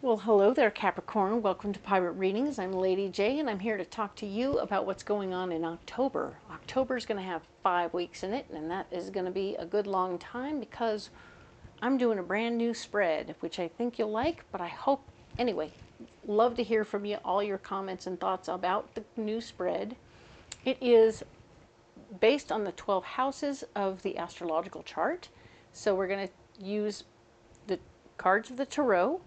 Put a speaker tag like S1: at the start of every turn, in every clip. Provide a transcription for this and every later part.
S1: Well, hello there, Capricorn. Welcome to Pirate Readings. I'm Lady J, and I'm here to talk to you about what's going on in October. October is going to have 5 weeks in it, and that is going to be a good long time because I'm doing a brand new spread, which I think you'll like, but I hope, anyway, love to hear from you, all your comments and thoughts about the new spread. It is based on the 12 houses of the astrological chart, so we're going to use the cards of the Tarot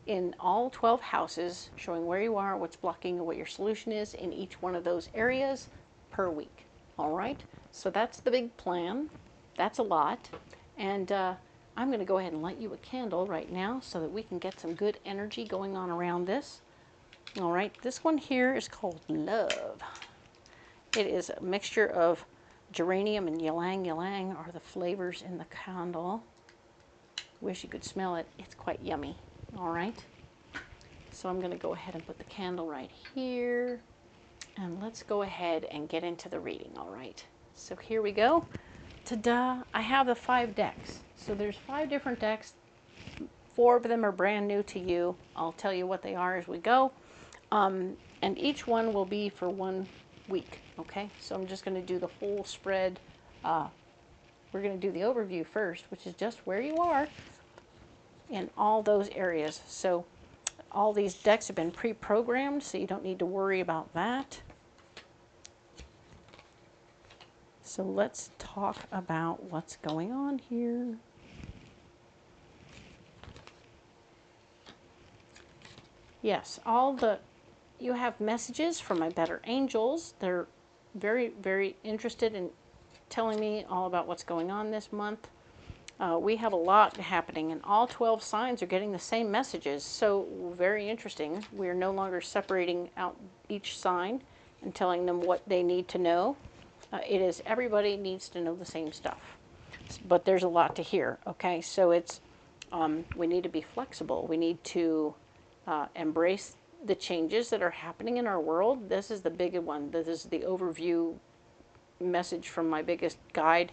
S1: in all 12 houses, showing where you are, what's blocking, and what your solution is in each one of those areas per week. All right, so that's the big plan. That's a lot. And I'm going to go ahead and light you a candle right now so that we can get some good energy going on around this. All right, this one here is called Love. It is a mixture of geranium and ylang ylang are the flavors in the candle. Wish you could smell it. It's quite yummy. All right, so I'm going to go ahead and put the candle right here, and let's go ahead and get into the reading. All right, so here we go. Ta-da! I have the 5 decks. So there's 5 different decks. 4 of them are brand new to you. I'll tell you what they are as we go, and each one will be for 1 week. Okay, so I'm just going to do the whole spread. We're going to do the overview first, which is just where you are in all those areas. So all these decks have been pre-programmed, so you don't need to worry about that. So let's talk about what's going on here. Yes, you have messages from my better angels. They're very, very interested in telling me all about what's going on this month. We have a lot happening, and all 12 signs are getting the same messages. So very interesting. We are no longer separating out each sign and telling them what they need to know. It is everybody needs to know the same stuff. But there's a lot to hear, okay? So it's, we need to be flexible. We need to embrace the changes that are happening in our world. This is the big one. This is the overview message from my biggest guide.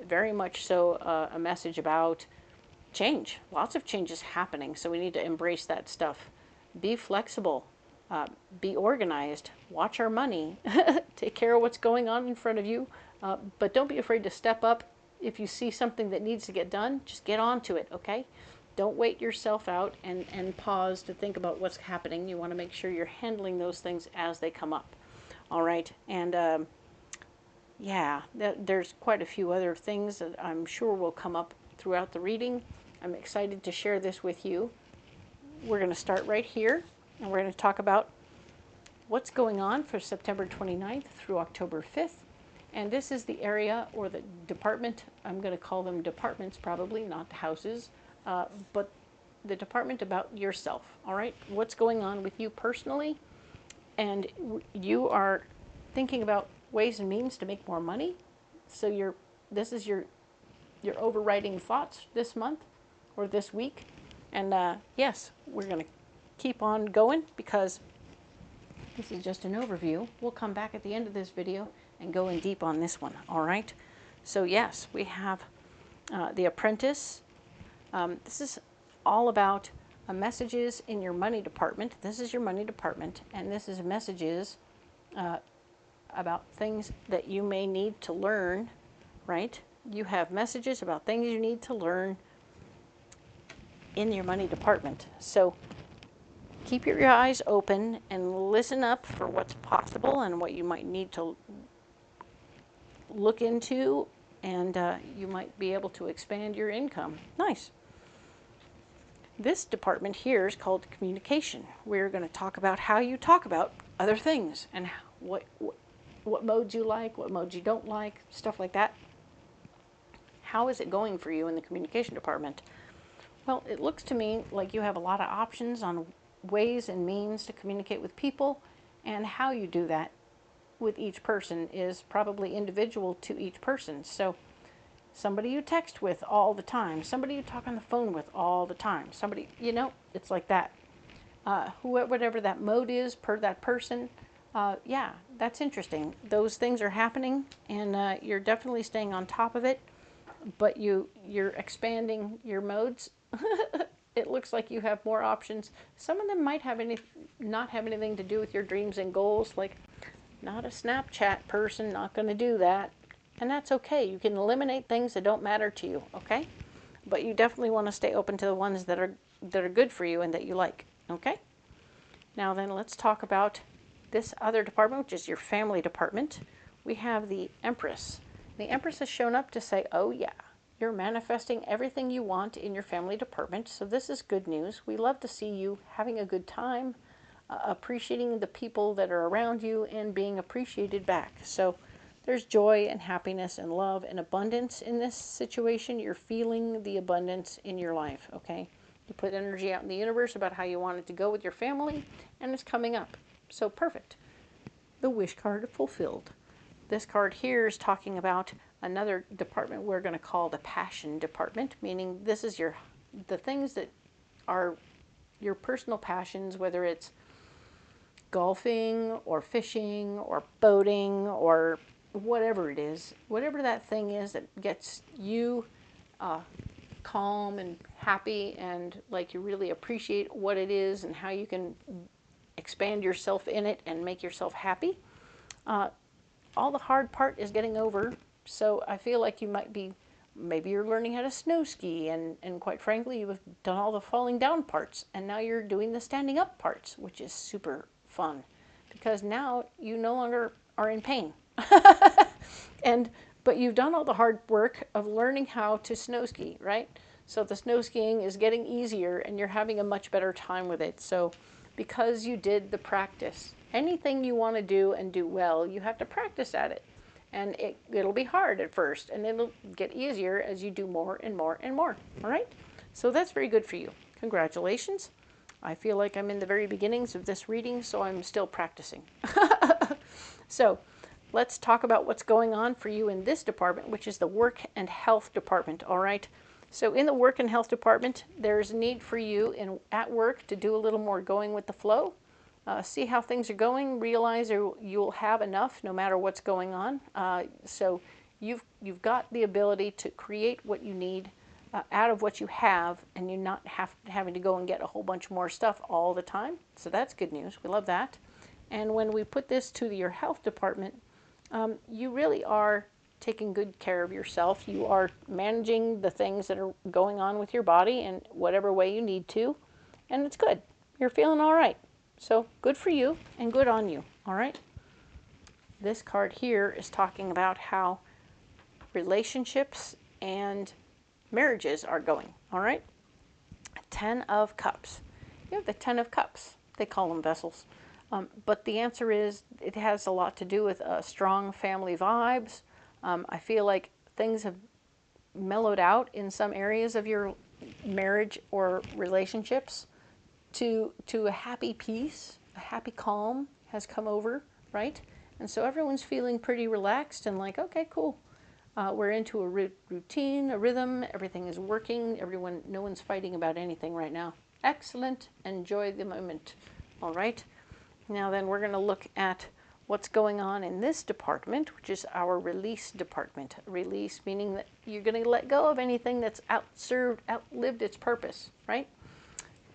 S1: Very much so a message about change. Lots of changes happening, so we need to embrace that stuff. Be flexible. Be organized. Watch our money. Take care of what's going on in front of you. But don't be afraid to step up. If you see something that needs to get done, just get on to it, okay? Don't wait yourself out and pause to think about what's happening. You want to make sure you're handling those things as they come up. All right, and yeah, there's quite a few other things that I'm sure will come up throughout the reading. I'm excited to share this with you. We're going to start right here, and we're going to talk about what's going on for September 29th through October 5th. And this is the area or the department. I'm going to call them departments probably, not houses, but the department about yourself. All right, what's going on with you personally, and you are thinking about ways and means to make more money. So this is your overriding thoughts this month or this week. And yes, we're going to keep on going because this is just an overview. We'll come back at the end of this video and go in deep on this one. All right. So yes, we have the Apprentice. This is all about messages in your money department. This is your money department, and this is messages about things that you may need to learn, right? You have messages about things you need to learn in your money department. So keep your eyes open and listen up for what's possible and what you might need to look into, and you might be able to expand your income. Nice. This department here is called communication. We're going to talk about how you talk about other things and what modes you like, what modes you don't like, stuff like that. How is it going for you in the communication department? Well, it looks to me like you have a lot of options on ways and means to communicate with people, and how you do that with each person is probably individual to each person. So somebody you text with all the time, somebody you talk on the phone with all the time, somebody, it's like that. Whatever that mode is per that person, yeah, that's interesting. Those things are happening, and you're definitely staying on top of it, but you're expanding your modes it looks like you have more options. Some of them might have not have anything to do with your dreams and goals, like not a Snapchat person, not going to do that. And that's okay. You can eliminate things that don't matter to you, okay? But you definitely want to stay open to the ones that are good for you and that you like, okay? Now then, let's talk about this other department, which is your family department. We have the Empress. The Empress has shown up to say, oh yeah, you're manifesting everything you want in your family department, so this is good news. We love to see you having a good time, appreciating the people that are around you, and being appreciated back. So there's joy and happiness and love and abundance in this situation. You're feeling the abundance in your life, okay? You put energy out in the universe about how you want it to go with your family, and it's coming up. So perfect. The wish card fulfilled. This card here is talking about another department we're going to call the passion department, meaning this is the things that are your personal passions, whether it's golfing or fishing or boating or whatever it is, whatever that thing is that gets you calm and happy and like you really appreciate what it is and how you can expand yourself in it and make yourself happy. All the hard part is getting over. So I feel like you might be, maybe you're learning how to snow ski, and quite frankly, you've done all the falling down parts, and now you're doing the standing up parts, which is super fun, because now you no longer are in pain. But you've done all the hard work of learning how to snow ski, right? So the snow skiing is getting easier, and you're having a much better time with it. So because you did the practice, anything you want to do and do well, you have to practice at it. And it'll be hard at first, and it'll get easier as you do more and more and more, all right? So that's very good for you. Congratulations. I feel like I'm in the very beginnings of this reading, so I'm still practicing. So let's talk about what's going on for you in this department, which is the work and health department, all right? So in the work and health department, there's a need for you at work to do a little more going with the flow. See how things are going, realize you'll have enough no matter what's going on. So you've got the ability to create what you need out of what you have, and you're not having to go and get a whole bunch more stuff all the time. So that's good news. We love that. And when we put this to your health department, you really are taking good care of yourself. You are managing the things that are going on with your body in whatever way you need to, and it's good. You're feeling all right. So good for you and good on you, all right? This card here is talking about how relationships and marriages are going, all right? 10 of Cups. You have the 10 of Cups. They call them vessels. But the answer is it has a lot to do with strong family vibes. I feel like things have mellowed out in some areas of your marriage or relationships. To a happy peace, a happy calm has come over, right? And so everyone's feeling pretty relaxed and like, okay, cool. We're into a routine, a rhythm, everything is working, no one's fighting about anything right now. Excellent, enjoy the moment, all right? Now then we're gonna look at what's going on in this department, which is our release department. Release meaning that you're gonna let go of anything that's outlived its purpose, right?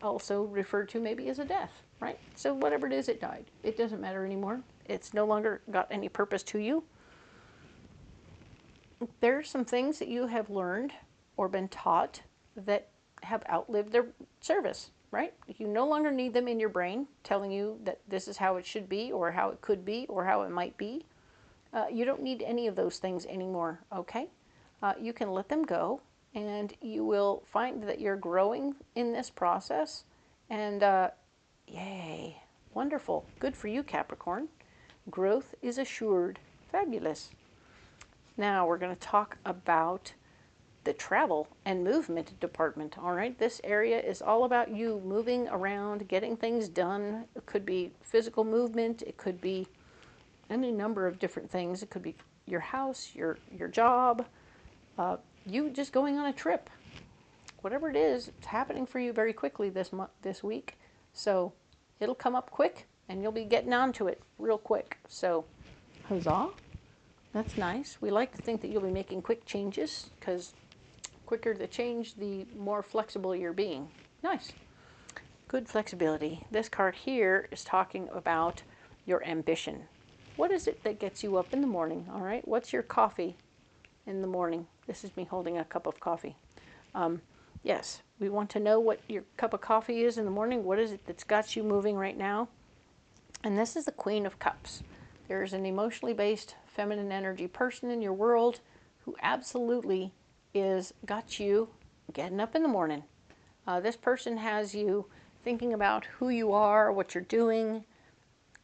S1: Also referred to maybe as a death, right? So whatever it is, it died. It doesn't matter anymore. It's no longer got any purpose to you. There are some things that you have learned or been taught that have outlived their service, right? You no longer need them in your brain telling you that this is how it should be or how it could be or how it might be. You don't need any of those things anymore, okay? You can let them go. And you will find that you're growing in this process. And yay, wonderful. Good for you, Capricorn. Growth is assured. Fabulous. Now we're going to talk about the travel and movement department. All right, this area is all about you moving around, getting things done. It could be physical movement. It could be any number of different things. It could be your house, your job, you just going on a trip. Whatever it is, it's happening for you very quickly this week. So it'll come up quick and you'll be getting onto it real quick. So huzzah. That's nice. We like to think that you'll be making quick changes because quicker the change, the more flexible you're being. Nice. Good flexibility. This card here is talking about your ambition. What is it that gets you up in the morning? All right. What's your coffee in the morning? This is me holding a cup of coffee. Yes, we want to know what your cup of coffee is in the morning. What is it that's got you moving right now? And this is the Queen of Cups. There's an emotionally based feminine energy person in your world who absolutely is got you getting up in the morning. This person has you thinking about who you are, what you're doing,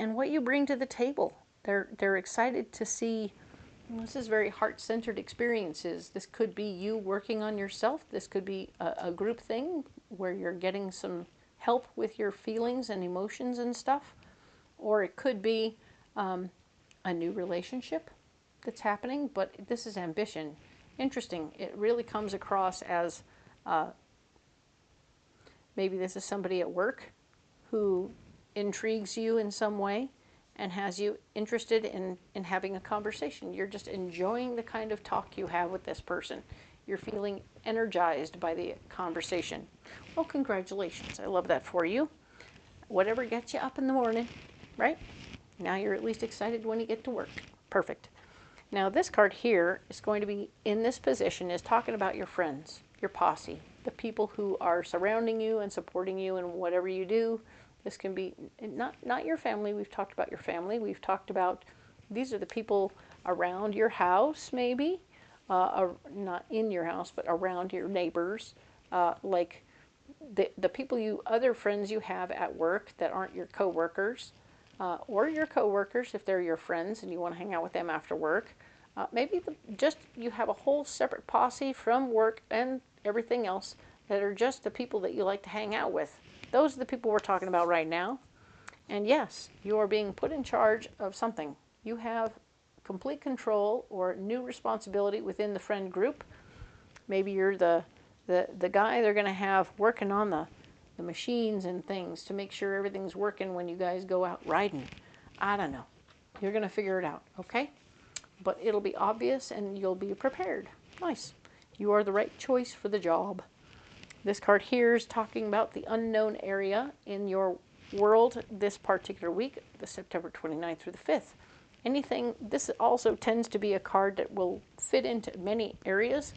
S1: and what you bring to the table. They're excited to see. This is very heart-centered experiences. This could be you working on yourself. This could be a group thing where you're getting some help with your feelings and emotions and stuff. Or it could be a new relationship that's happening, but this is ambition. Interesting. It really comes across as maybe this is somebody at work who intrigues you in some way and has you interested in having a conversation. You're just enjoying the kind of talk you have with this person. You're feeling energized by the conversation. Well, congratulations. I love that for you. Whatever gets you up in the morning, right? Now you're at least excited when you get to work. Perfect. Now this card here is going to be in this position is talking about your friends, your posse, the people who are surrounding you and supporting you in whatever you do. This can be not your family. We've talked about your family. We've talked about these are the people around your house, maybe. Not in your house, but around your neighbors. Like the people other friends you have at work that aren't your coworkers. Or your coworkers if they're your friends and you want to hang out with them after work. Maybe just you have a whole separate posse from work and everything else that are just the people that you like to hang out with. Those are the people we're talking about right now. And yes, you are being put in charge of something. You have complete control or new responsibility within the friend group. Maybe you're the guy they're going to have working on the machines and things to make sure everything's working when you guys go out riding. I don't know. You're going to figure it out, okay? But it'll be obvious and you'll be prepared. Nice. You are the right choice for the job. This card here is talking about the unknown area in your world this particular week, the September 29th through the 5th. This also tends to be a card that will fit into many areas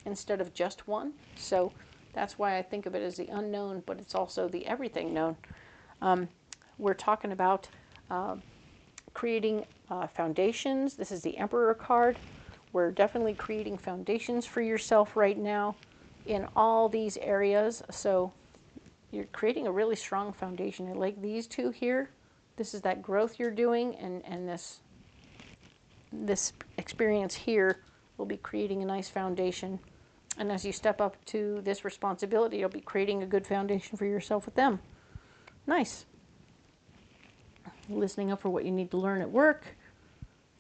S1: instead of just one. So that's why I think of it as the unknown, but it's also the everything known. We're talking about creating foundations. This is the Emperor card. We're definitely creating foundations for yourself right now in all these areas. So you're creating a really strong foundation. And like these two here, this is that growth you're doing, and this experience here will be creating a nice foundation. And as you step up to this responsibility, you'll be creating a good foundation for yourself with them. Nice. Listening up for what you need to learn at work.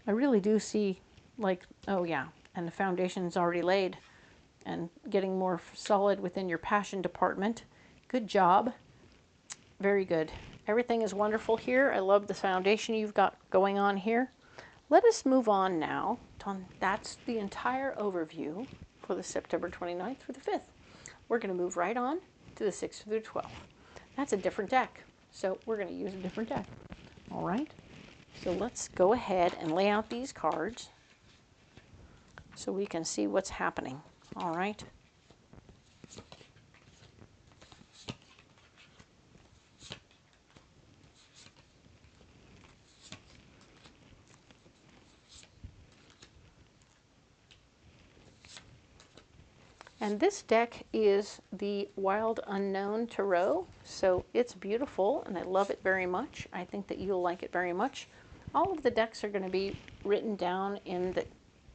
S1: I really do see like, oh yeah, and the foundation's already laid and getting more solid within your passion department. Good job. Very good. Everything is wonderful here. I love the foundation you've got going on here. Let us move on now. That's the entire overview for the September 29th through the 5th. We're going to move right on to the 6th through the 12th. That's a different deck, so we're going to use a different deck. All right, so let's go ahead and lay out these cards so we can see what's happening. All right. And this deck is the Wild Unknown Tarot, so it's beautiful and I love it very much. I think that you'll like it very much. All of the decks are going to be written down in the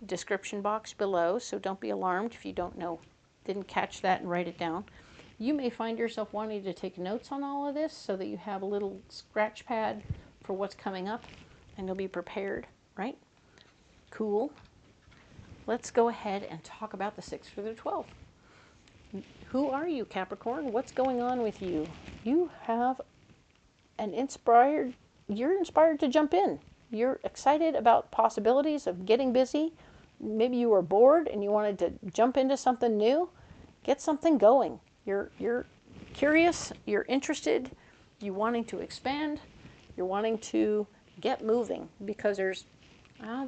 S1: description box below, so don't be alarmed if you didn't catch that and write it down. You may find yourself wanting to take notes on all of this so that you have a little scratch pad for what's coming up and you'll be prepared, right? Cool. Let's go ahead and talk about the 6th through the 12th. Who are you, Capricorn? What's going on with you? You have you're inspired to jump in. You're excited about possibilities of getting busy. Maybe you were bored and you wanted to jump into something new. Get something going. You're curious, you're interested, you're wanting to expand, you're wanting to get moving, because there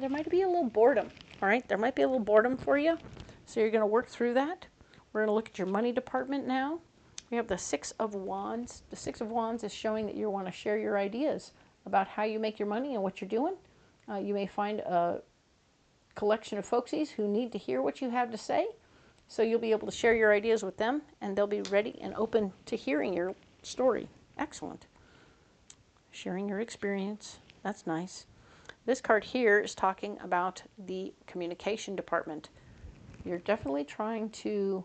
S1: might be a little boredom, all right? There might be a little boredom for you, so you're going to work through that. We're going to look at your money department now. We have the Six of Wands. The Six of Wands is showing that you want to share your ideas about how you make your money and what you're doing. You may find a collection of folksies who need to hear what you have to say, so you'll be able to share your ideas with them, and they'll be ready and open to hearing your story. Excellent. Sharing your experience. That's nice. This card here is talking about the communication department. You're definitely trying to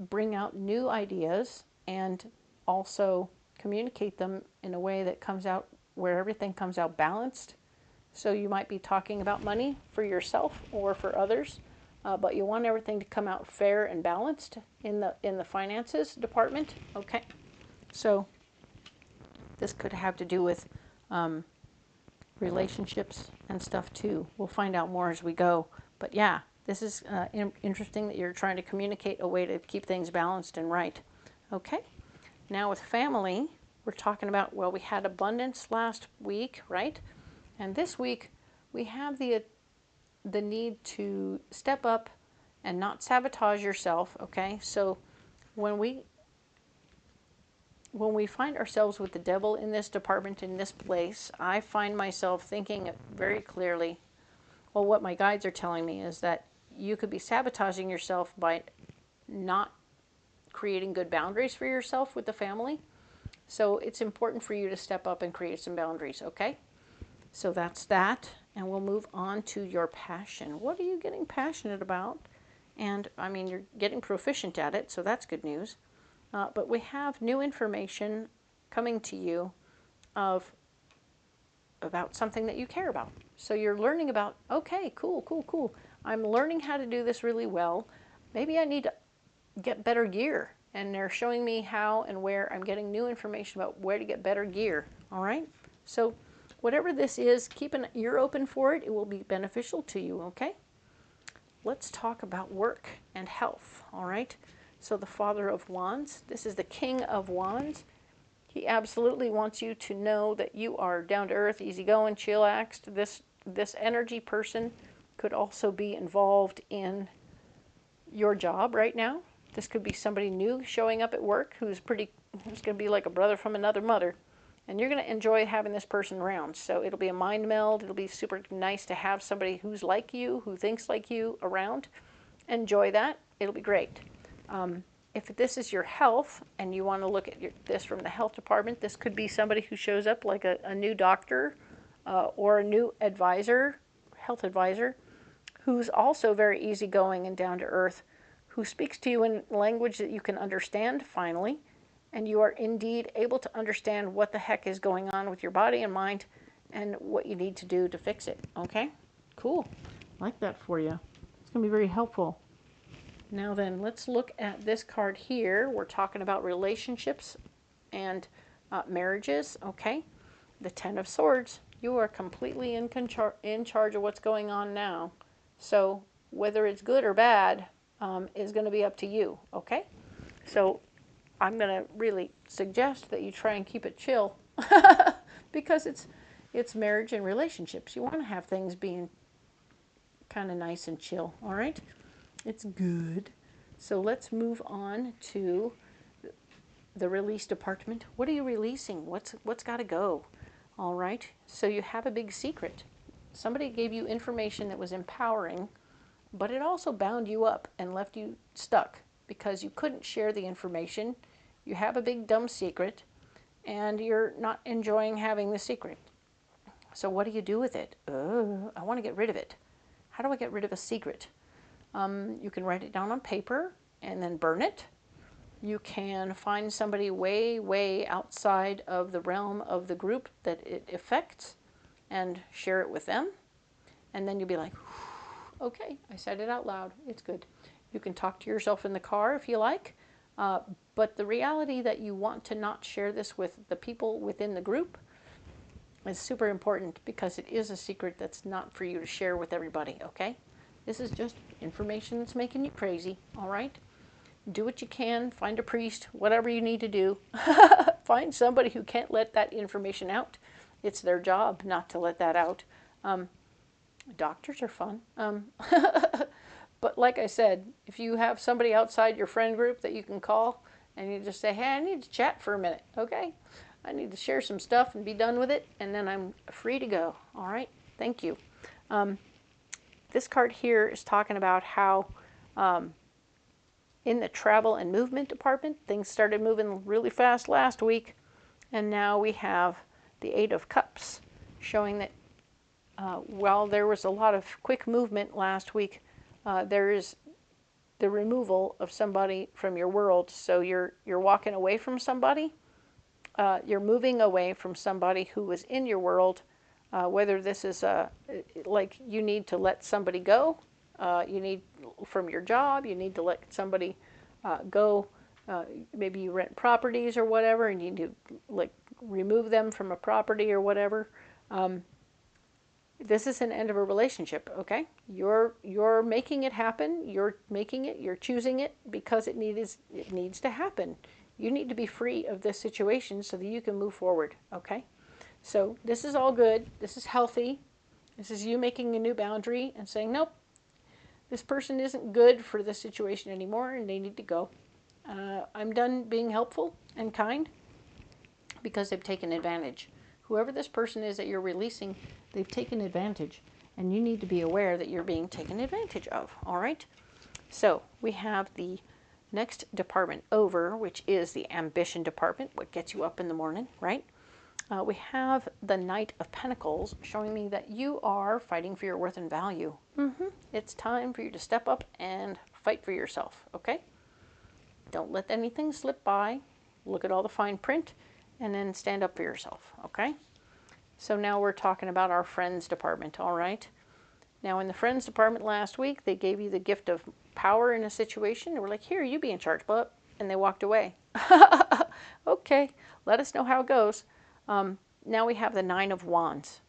S1: bring out new ideas and also communicate them in a way that comes out where everything comes out balanced. So you might be talking about money for yourself or for others, but you want everything to come out fair and balanced in the finances department. Okay, so this could have to do with relationships and stuff too. We'll find out more as we go. But yeah, this is interesting that you're trying to communicate a way to keep things balanced and right. Okay, now with family, we're talking about, well, we had abundance last week, right? And this week, we have the need to step up and not sabotage yourself, okay? So when we find ourselves with the devil in this department, in this place, I find myself thinking very clearly, well, what my guides are telling me is that you could be sabotaging yourself by not creating good boundaries for yourself with the family. So it's important for you to step up and create some boundaries, okay? So that's that, and we'll move on to your passion. What are you getting passionate about? And, I mean, you're getting proficient at it, so that's good news. But we have new information coming to you about something that you care about. So you're learning about, okay, cool. I'm learning how to do this really well. Maybe I need to get better gear. And they're showing me how and where. I'm getting new information about where to get better gear. All right? So whatever this is, keep an ear open for it. It will be beneficial to you, okay? Let's talk about work and health, all right? So the Father of Wands, this is the King of Wands. He absolutely wants you to know that you are down to earth, easygoing, chillaxed. This energy person could also be involved in your job right now. This could be somebody new showing up at work who's going to be like a brother from another mother. And you're going to enjoy having this person around. So it'll be a mind meld. It'll be super nice to have somebody who's like you, who thinks like you around. Enjoy that. It'll be great. If this is your health and you want to look at this from the health department, this could be somebody who shows up like a new doctor or a new advisor, health advisor, who's also very easygoing and down to earth, who speaks to you in language that you can understand finally. And you are indeed able to understand what the heck is going on with your body and mind and what you need to do to fix it. Okay? Cool. Like that for you. It's going to be very helpful. Now then, let's look at this card here. We're talking about relationships and marriages. Okay? The Ten of Swords. You are completely in charge of what's going on now. So whether it's good or bad is going to be up to you. Okay? So I'm going to really suggest that you try and keep it chill because it's marriage and relationships. You want to have things being kind of nice and chill, all right? It's good. So let's move on to the release department. What are you releasing? What's got to go? All right? So you have a big secret. Somebody gave you information that was empowering, but it also bound you up and left you stuck because you couldn't share the information. You have a big dumb secret, and you're not enjoying having the secret. So what do you do with it? I want to get rid of it. How do I get rid of a secret? You can write it down on paper and then burn it. You can find somebody way, way outside of the realm of the group that it affects and share it with them. And then you'll be like, okay, I said it out loud. It's good. You can talk to yourself in the car if you like. But the reality that you want to not share this with the people within the group is super important because it is a secret that's not for you to share with everybody, okay? This is just information that's making you crazy, all right? do what you can, find a priest, whatever you need to do. Find somebody who can't let that information out. It's their job not to let that out. Doctors are fun. But like I said, if you have somebody outside your friend group that you can call and you just say, hey, I need to chat for a minute, okay? I need to share some stuff and be done with it, and then I'm free to go. All right? Thank you. This card here is talking about how in the travel and movement department, things started moving really fast last week, and now we have the Eight of Cups showing that while there was a lot of quick movement last week, there is the removal of somebody from your world. So you're walking away from somebody. You're moving away from somebody who was in your world, whether this is like you need to let somebody go, you need from your job, you need to let somebody go. Maybe you rent properties or whatever, and you need to like remove them from a property or whatever. This is an end of a relationship, okay? You're making it happen. You're making it. You're choosing it because it needs to happen. You need to be free of this situation so that you can move forward, okay? So this is all good. This is healthy. This is you making a new boundary and saying, nope, this person isn't good for this situation anymore and they need to go. I'm done being helpful and kind because they've taken advantage. Whoever this person is that you're releasing, they've taken advantage, and you need to be aware that you're being taken advantage of, all right? So we have the next department over, which is the ambition department, what gets you up in the morning, right? We have the Knight of Pentacles showing me that you are fighting for your worth and value. It's time for you to step up and fight for yourself, okay? Don't let anything slip by. Look at all the fine print and then stand up for yourself, okay? So now we're talking about our friends department, all right? Now in the friends department last week, they gave you the gift of power in a situation. They were like, here, you be in charge, bub. And they walked away. Okay, let us know how it goes. Now we have the Nine of Wands.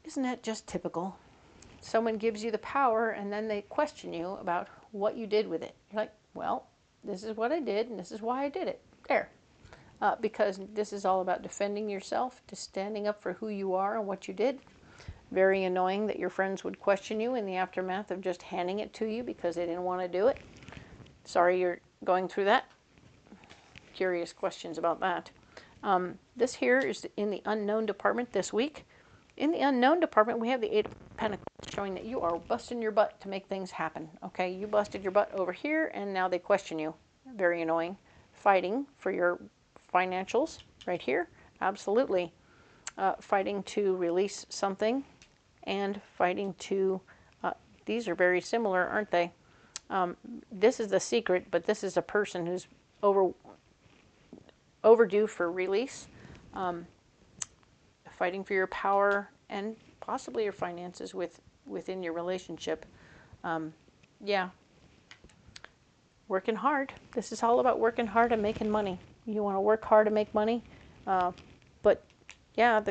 S1: Isn't that just typical? Someone gives you the power and then they question you about what you did with it. You're like, well, this is what I did and this is why I did it. There. Because this is all about defending yourself, just standing up for who you are and what you did. Very annoying that your friends would question you in the aftermath of just handing it to you because they didn't want to do it. Sorry you're going through that. Curious questions about that. This here is in the unknown department this week. In the unknown department, we have the Eight of Pentacles showing that you are busting your butt to make things happen. Okay, you busted your butt over here and now they question you. Very annoying. Fighting for your financials right here. Absolutely. Fighting to release something and fighting to, these are very similar, aren't they? This is the secret, but this is a person who's overdue for release. Fighting for your power and possibly your finances within your relationship. Yeah. Working hard. This is all about working hard and making money. You want to work hard to make money. But yeah,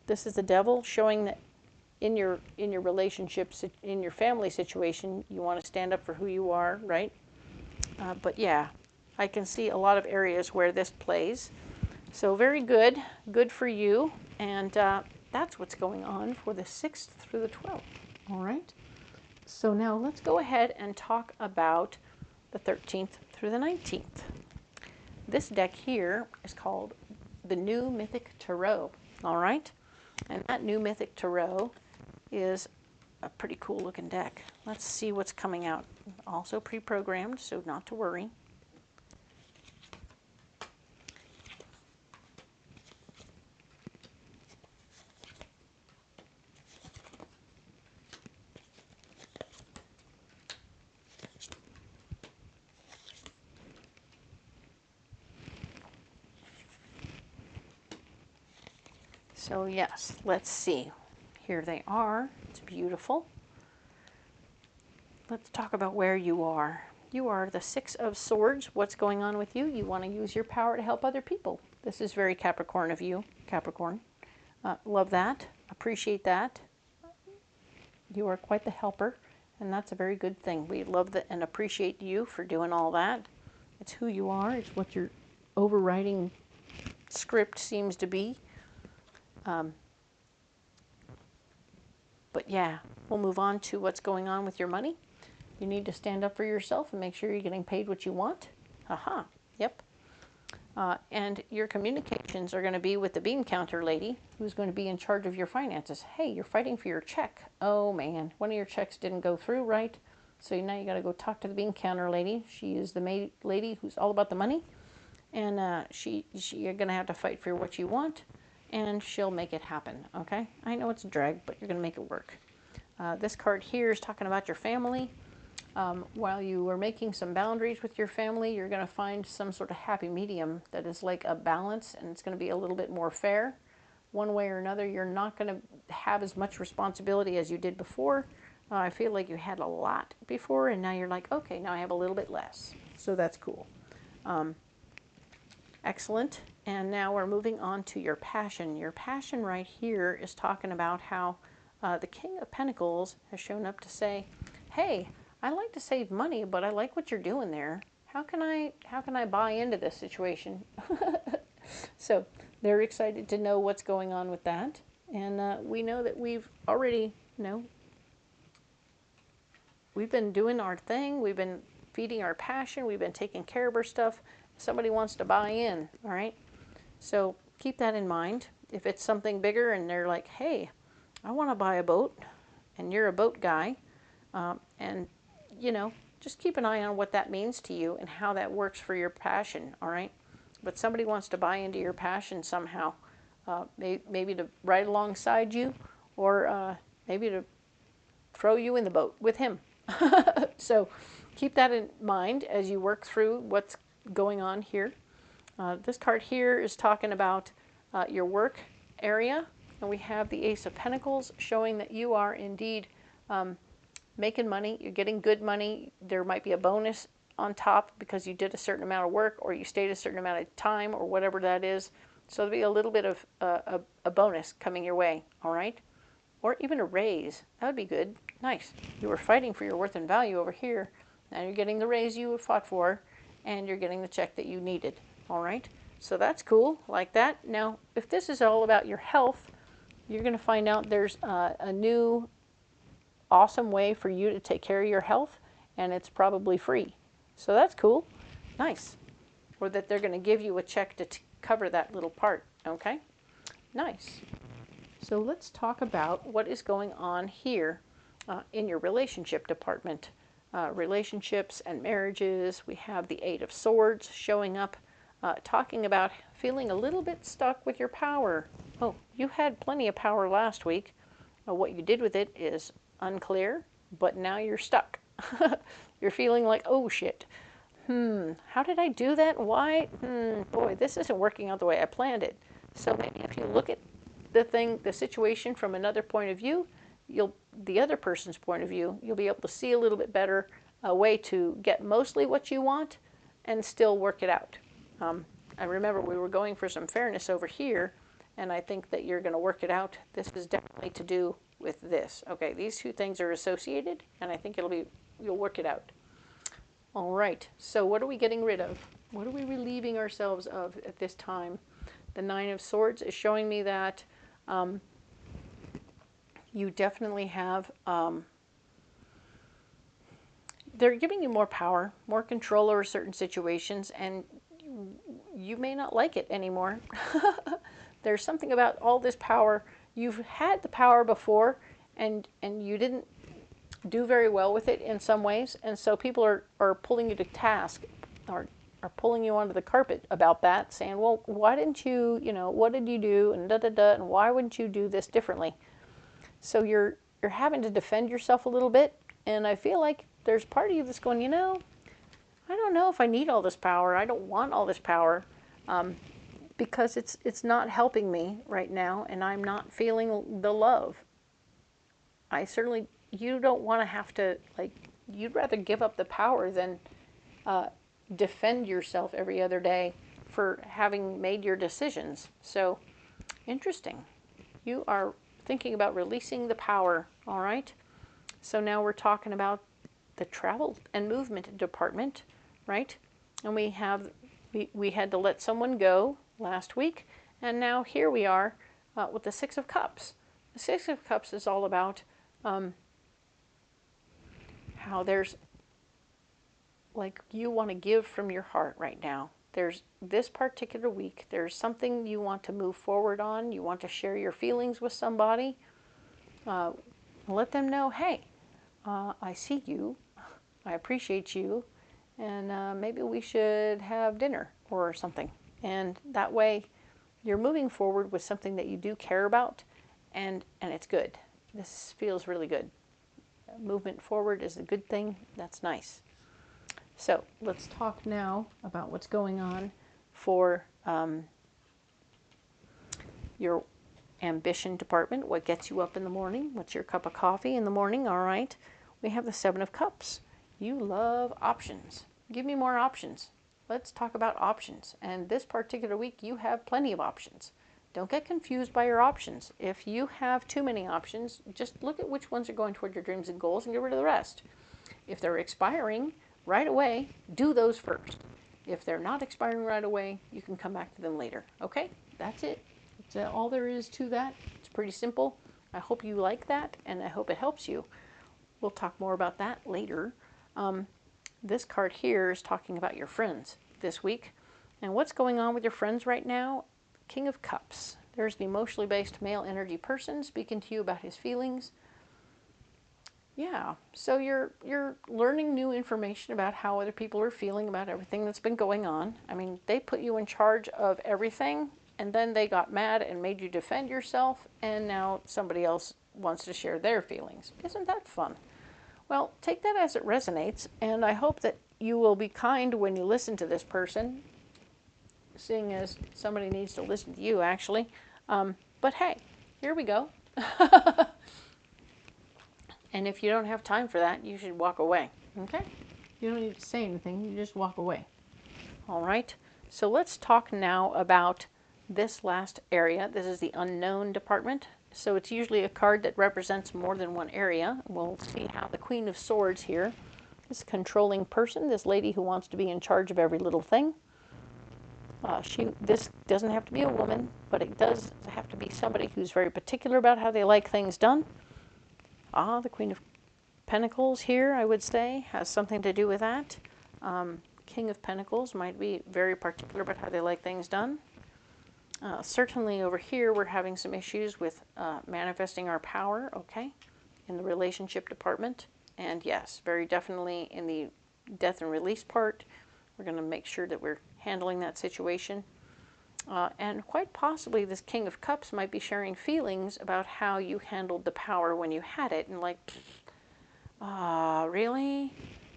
S1: this is the devil showing that in your relationships, in your family situation, you want to stand up for who you are, right? But yeah, I can see a lot of areas where this plays. So very good. Good for you. And that's what's going on for the 6th through the 12th. All right. So now let's go ahead and talk about the 13th through the 19th. This deck here is called the New Mythic Tarot. All right. And that New Mythic Tarot is a pretty cool looking deck. Let's see what's coming out. Also pre-programmed, so not to worry. So yes, let's see. Here they are. It's beautiful. Let's talk about where you are. You are the Six of Swords. What's going on with you? You want to use your power to help other people. This is very Capricorn of you, Capricorn. Love that. Appreciate that. You are quite the helper and that's a very good thing. We love that and appreciate you for doing all that. It's who you are. It's what your overriding script seems to be. But yeah, we'll move on to what's going on with your money. You need to stand up for yourself and make sure you're getting paid what you want. Haha, yep. And your communications are going to be with the bean counter lady, who's going to be in charge of your finances. Hey, you're fighting for your check. Oh man, one of your checks didn't go through, right? So now you got to go talk to the bean counter lady. She is the lady who's all about the money, and you're going to have to fight for what you want, and she'll make it happen. Okay? I know it's a drag, but you're going to make it work. This card here is talking about your family. While you are making some boundaries with your family, you're going to find some sort of happy medium that is like a balance, and it's going to be a little bit more fair. One way or another, you're not going to have as much responsibility as you did before. I feel like you had a lot before, and now you're like, okay, now I have a little bit less. So that's cool. Excellent. And now we're moving on to your passion. Your passion right here is talking about how the King of Pentacles has shown up to say, hey, I like to save money, but I like what you're doing there. How can I buy into this situation? So they're excited to know what's going on with that. And we know that we've already, we've been doing our thing. We've been feeding our passion. We've been taking care of our stuff. Somebody wants to buy in, all right? So keep that in mind. If it's something bigger and they're like, hey, I want to buy a boat, and you're a boat guy, and just keep an eye on what that means to you and how that works for your passion, all right? But somebody wants to buy into your passion somehow, maybe to ride alongside you, or maybe to throw you in the boat with him. So keep that in mind as you work through what's going on here. This card here is talking about your work area, and we have the Ace of Pentacles showing that you are indeed making money. You're getting good money. There might be a bonus on top because you did a certain amount of work, or you stayed a certain amount of time, or whatever that is. So there'll be a little bit of a bonus coming your way, all right? Or even a raise. That would be good. Nice. You were fighting for your worth and value over here. Now you're getting the raise you fought for, and you're getting the check that you needed, all right? So that's cool, like that. Now, if this is all about your health, you're going to find out there's a new awesome way for you to take care of your health, and it's probably free. So that's cool. Nice. Or that they're going to give you a check to cover that little part, okay? Nice. So let's talk about what is going on here in your relationship department. Relationships and marriages. We have the Eight of Swords showing up, talking about feeling a little bit stuck with your power. Oh, you had plenty of power last week. What you did with it is unclear, but now you're stuck. You're feeling like, oh shit. How did I do that? Why? Boy, this isn't working out the way I planned it. So maybe if you look at the situation from another point of view, the other person's point of view, you'll be able to see a little bit better a way to get mostly what you want and still work it out. I remember we were going for some fairness over here, and I think that you're going to work it out. This is definitely to do with this. Okay, these two things are associated, and I think you'll work it out. All right, so what are we getting rid of? What are we relieving ourselves of at this time? The Nine of Swords is showing me that you definitely have, they're giving you more power, more control over certain situations, and you may not like it anymore. There's something about all this power. You've had the power before, and you didn't do very well with it in some ways, and so people are pulling you to task, or are pulling you onto the carpet about that, saying, well, why didn't you, what did you do, and da-da-da, and why wouldn't you do this differently? So you're having to defend yourself a little bit, and I feel like there's part of you that's going, I don't know if I need all this power. I don't want all this power, because it's not helping me right now, and I'm not feeling the love. You don't want to have to, you'd rather give up the power than defend yourself every other day for having made your decisions. So, interesting. You are thinking about releasing the power, all right? So now we're talking about the travel and movement department, right? And we had to let someone go last week, and now here we are with the Six of Cups. The Six of Cups is all about how there's, like, you want to give from your heart right now. There's this particular week, there's something you want to move forward on. You want to share your feelings with somebody. Let them know, hey, I see you, I appreciate you, and maybe we should have dinner or something. And that way you're moving forward with something that you do care about, and it's good. This feels really good. Movement forward is a good thing. That's nice. So let's talk now about what's going on for your ambition department. What gets you up in the morning? What's your cup of coffee in the morning? All right. We have the Seven of Cups. You love options. Give me more options. Let's talk about options. And this particular week, you have plenty of options. Don't get confused by your options. If you have too many options, just look at which ones are going toward your dreams and goals and get rid of the rest. If they're expiring right away, do those first. If they're not expiring right away, you can come back to them later. Okay? That's it. That's all there is to that. It's pretty simple. I hope you like that, and I hope it helps you. We'll talk more about that later. This card here is talking about your friends this week. And what's going on with your friends right now? King of Cups. There's an emotionally based male energy person speaking to you about his feelings. Yeah, so you're learning new information about how other people are feeling about everything that's been going on. I mean, they put you in charge of everything, and then they got mad and made you defend yourself, and now somebody else wants to share their feelings. Isn't that fun? Well, take that as it resonates, and I hope that you will be kind when you listen to this person, seeing as somebody needs to listen to you, actually. But hey, here we go. And if you don't have time for that, you should walk away, okay? You don't need to say anything, you just walk away. All right, so let's talk now about this last area. This is the unknown department. So it's usually a card that represents more than one area. We'll see how the Queen of Swords here, this controlling person, this lady who wants to be in charge of every little thing. This doesn't have to be a woman, but it does have to be somebody who's very particular about how they like things done. The Queen of Pentacles here, I would say, has something to do with that. King of Pentacles might be very particular about how they like things done. Certainly over here, we're having some issues with manifesting our power, okay, in the relationship department. And yes, very definitely in the death and release part, we're going to make sure that we're handling that situation. And quite possibly this King of Cups might be sharing feelings about how you handled the power when you had it. And like, really?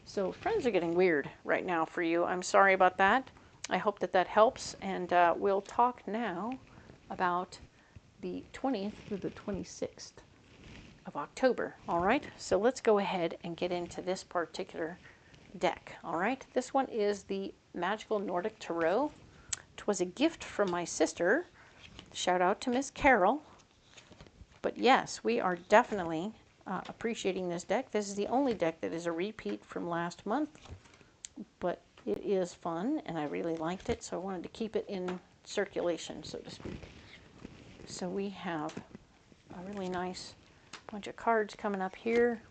S1: So friends are getting weird right now for you. I'm sorry about that. I hope that that helps. And we'll talk now about the 20th through the 26th of October. All right. So let's go ahead and get into this particular deck. All right. This one is the Magical Nordic Tarot. It was a gift from my sister. Shout out to Miss Carol. But yes, we are definitely appreciating this deck. This is the only deck that is a repeat from last month, but it is fun and I really liked it, so I wanted to keep it in circulation, so to speak. So we have a really nice bunch of cards coming up here.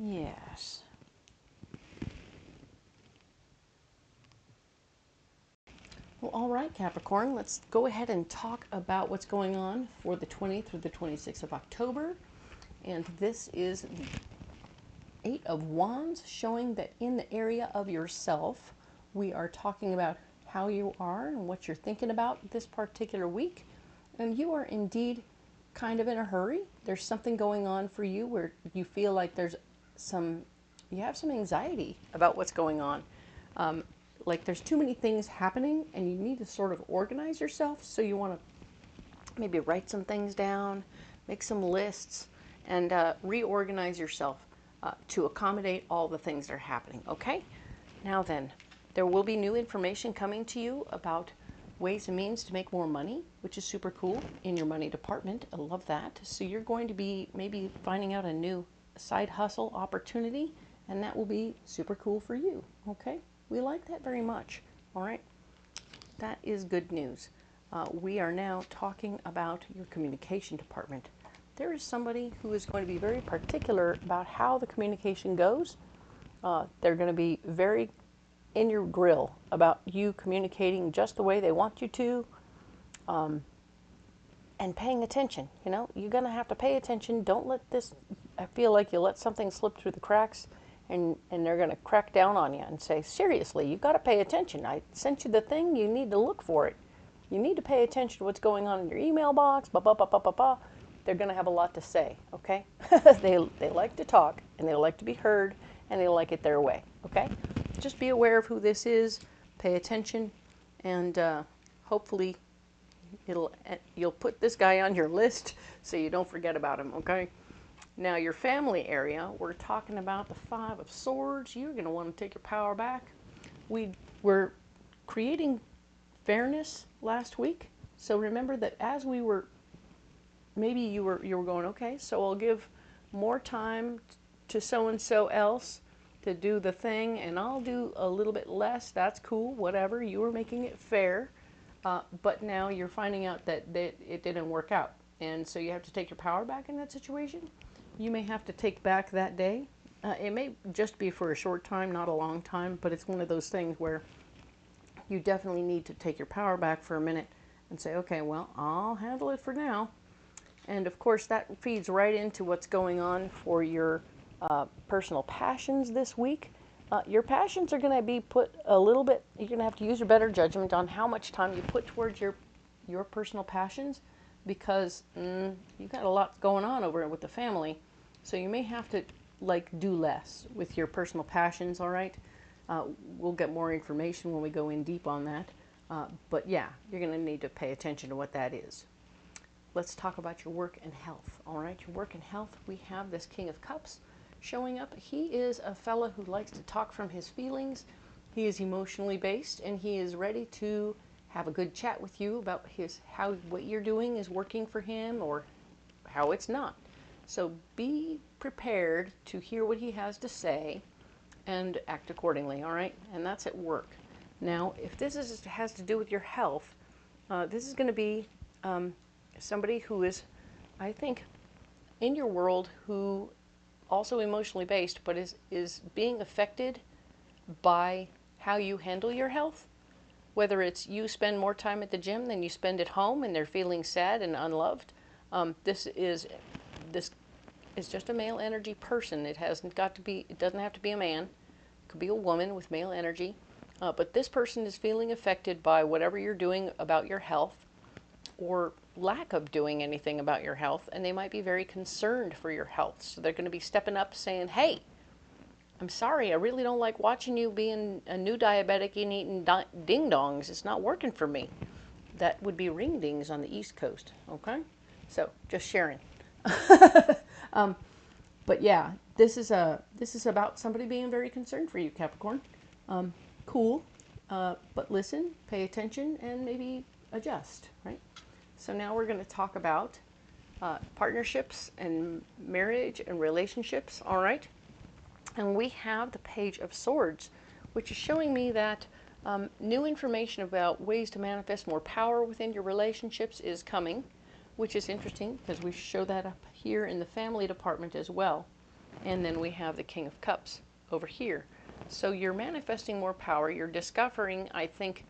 S1: Yes. Well, all right, Capricorn, let's go ahead and talk about what's going on for the 20th through the 26th of October. And this is the Eight of Wands, showing that in the area of yourself, we are talking about how you are and what you're thinking about this particular week. And you are indeed kind of in a hurry. There's something going on for you where you feel like you have some anxiety about what's going on. Like there's too many things happening and you need to sort of organize yourself. So you want to maybe write some things down, make some lists, and reorganize yourself to accommodate all the things that are happening. Okay? Now then, There will be new information coming to you about ways and means to make more money, which is super cool in your money department. I love that. So you're going to be maybe finding out a new side hustle opportunity, and that will be super cool for you. Okay? We like that very much. All right? That is good news. We are now talking about your communication department. There is somebody who is going to be very particular about how the communication goes. They're going to be very in your grill about you communicating just the way they want you to, and paying attention. You know, you're going to have to pay attention. Don't let this, I feel like you let something slip through the cracks, and they're going to crack down on you and say, seriously, you've got to pay attention. I sent you the thing, you need to look for it. You need to pay attention to what's going on in your email box, blah, blah, blah, blah, blah, blah. They're going to have a lot to say, okay? They like to talk, and they like to be heard, and they like it their way, okay? Just be aware of who this is, pay attention, and hopefully you'll put this guy on your list so you don't forget about him, okay? Now, your family area, we're talking about the 5 of Swords. You're going to want to take your power back. We were creating fairness last week, so remember that as we were, maybe you were going, okay, so I'll give more time to so-and-so else to do the thing, and I'll do a little bit less. That's cool, whatever. You were making it fair, but now you're finding out that it didn't work out, and so you have to take your power back in that situation. You may have to take back that day. It may just be for a short time, not a long time, but it's one of those things where you definitely need to take your power back for a minute and say, okay, well, I'll handle it for now. And of course, that feeds right into what's going on for your personal passions this week. Your passions are going to be put a little bit, you're going to have to use your better judgment on how much time you put towards your personal passions, because you've got a lot going on over with the family. So you may have to do less with your personal passions, all right? We'll get more information when we go in deep on that. But yeah, you're going to need to pay attention to what that is. Let's talk about your work and health, all right? Your work and health, we have this King of Cups showing up. He is a fella who likes to talk from his feelings. He is emotionally based, and he is ready to have a good chat with you about how what you're doing is working for him or how it's not. So be prepared to hear what he has to say and act accordingly, all right? And that's at work. Now, if this has to do with your health, this is going to be somebody who is, I think, in your world who also emotionally based, but is being affected by how you handle your health. Whether it's you spend more time at the gym than you spend at home and they're feeling sad and unloved. This is just a male energy person. It doesn't have to be a man. It could be a woman with male energy. But this person is feeling affected by whatever you're doing about your health, or lack of doing anything about your health, and they might be very concerned for your health. So they're going to be stepping up saying, hey, I'm sorry, I really don't like watching you being a new diabetic and eating ding-dongs. It's not working for me. That would be ring-dings on the East Coast, okay? So, just sharing. But yeah, this is about somebody being very concerned for you, Capricorn. Cool, but listen, pay attention, and maybe adjust, right? So now we're going to talk about partnerships and marriage and relationships, all right? And we have the Page of Swords, which is showing me that new information about ways to manifest more power within your relationships is coming, which is interesting because we show that up here in the family department as well. And then we have the King of Cups over here. So you're manifesting more power. You're discovering, I think,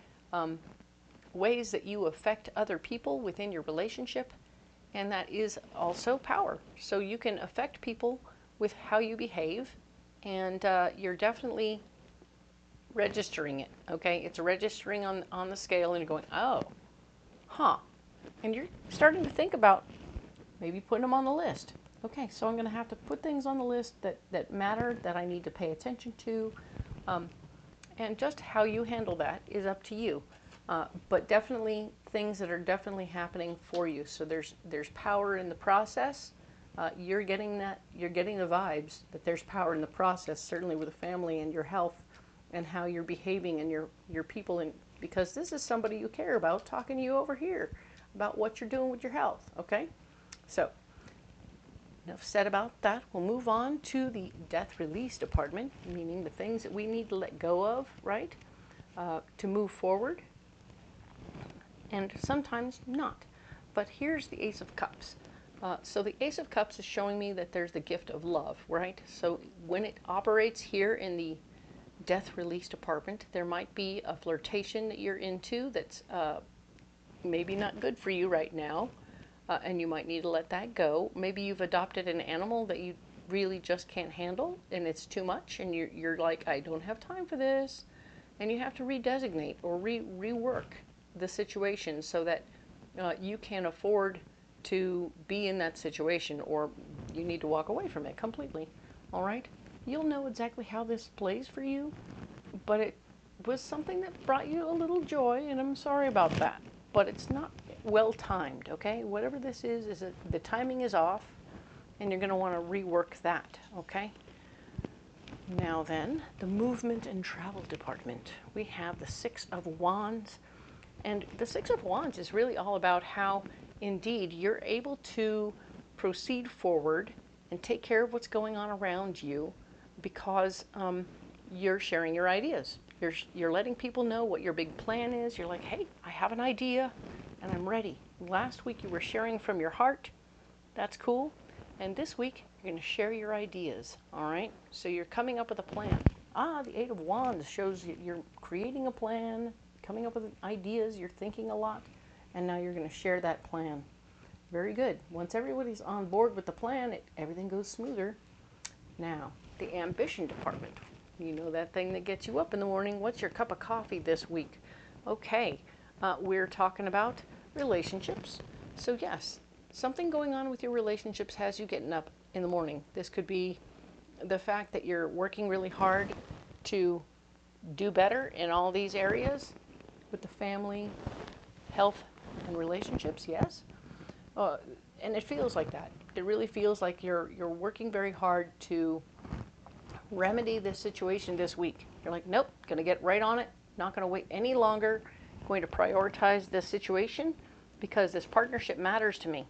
S1: ways that you affect other people within your relationship, and that is also power. So you can affect people with how you behave, and you're definitely registering it, okay? It's registering on the scale, and you're going, oh, huh. And you're starting to think about maybe putting them on the list. Okay, so I'm going to have to put things on the list that matter, that I need to pay attention to, and just how you handle that is up to you. But definitely things that are definitely happening for you. So there's power in the process. You're getting that. You're getting the vibes that there's power in the process. Certainly with the family and your health, and how you're behaving and your people, and because this is somebody you care about talking to you over here about what you're doing with your health, okay? So, enough said about that. We'll move on to the death release department, meaning the things that we need to let go of, right, to move forward, and sometimes not. But here's the Ace of Cups. So the Ace of Cups is showing me that there's the gift of love, right? So when it operates here in the death release department, there might be a flirtation that you're into that's maybe not good for you right now, and you might need to let that go. Maybe you've adopted an animal that you really just can't handle, and it's too much, and you're like, I don't have time for this, and you have to redesignate or rework the situation so that you can afford to be in that situation, or you need to walk away from it completely. All right? You'll know exactly how this plays for you, but it was something that brought you a little joy, and I'm sorry about that. But it's not well timed, okay? Whatever this is the timing is off, and you're going to want to rework that, okay? Now then, the movement and travel department. We have the Six of Wands, and the Six of Wands is really all about how, indeed, you're able to proceed forward and take care of what's going on around you because you're sharing your ideas. You're letting people know what your big plan is. You're like, hey, I have an idea and I'm ready. Last week you were sharing from your heart. That's cool. And this week you're going to share your ideas. All right? So you're coming up with a plan. The Eight of Wands shows you're creating a plan, coming up with ideas, you're thinking a lot, and now you're going to share that plan. Very good. Once everybody's on board with the plan, everything goes smoother. Now, the ambition department. You know that thing that gets you up in the morning. What's your cup of coffee this week? Okay, we're talking about relationships. So yes, something going on with your relationships has you getting up in the morning. This could be the fact that you're working really hard to do better in all these areas with the family, health, and relationships, yes. And it feels like that. It really feels like you're working very hard to remedy this situation this week. You're like, nope, going to get right on it. Not going to wait any longer. Going to prioritize this situation because this partnership matters to me.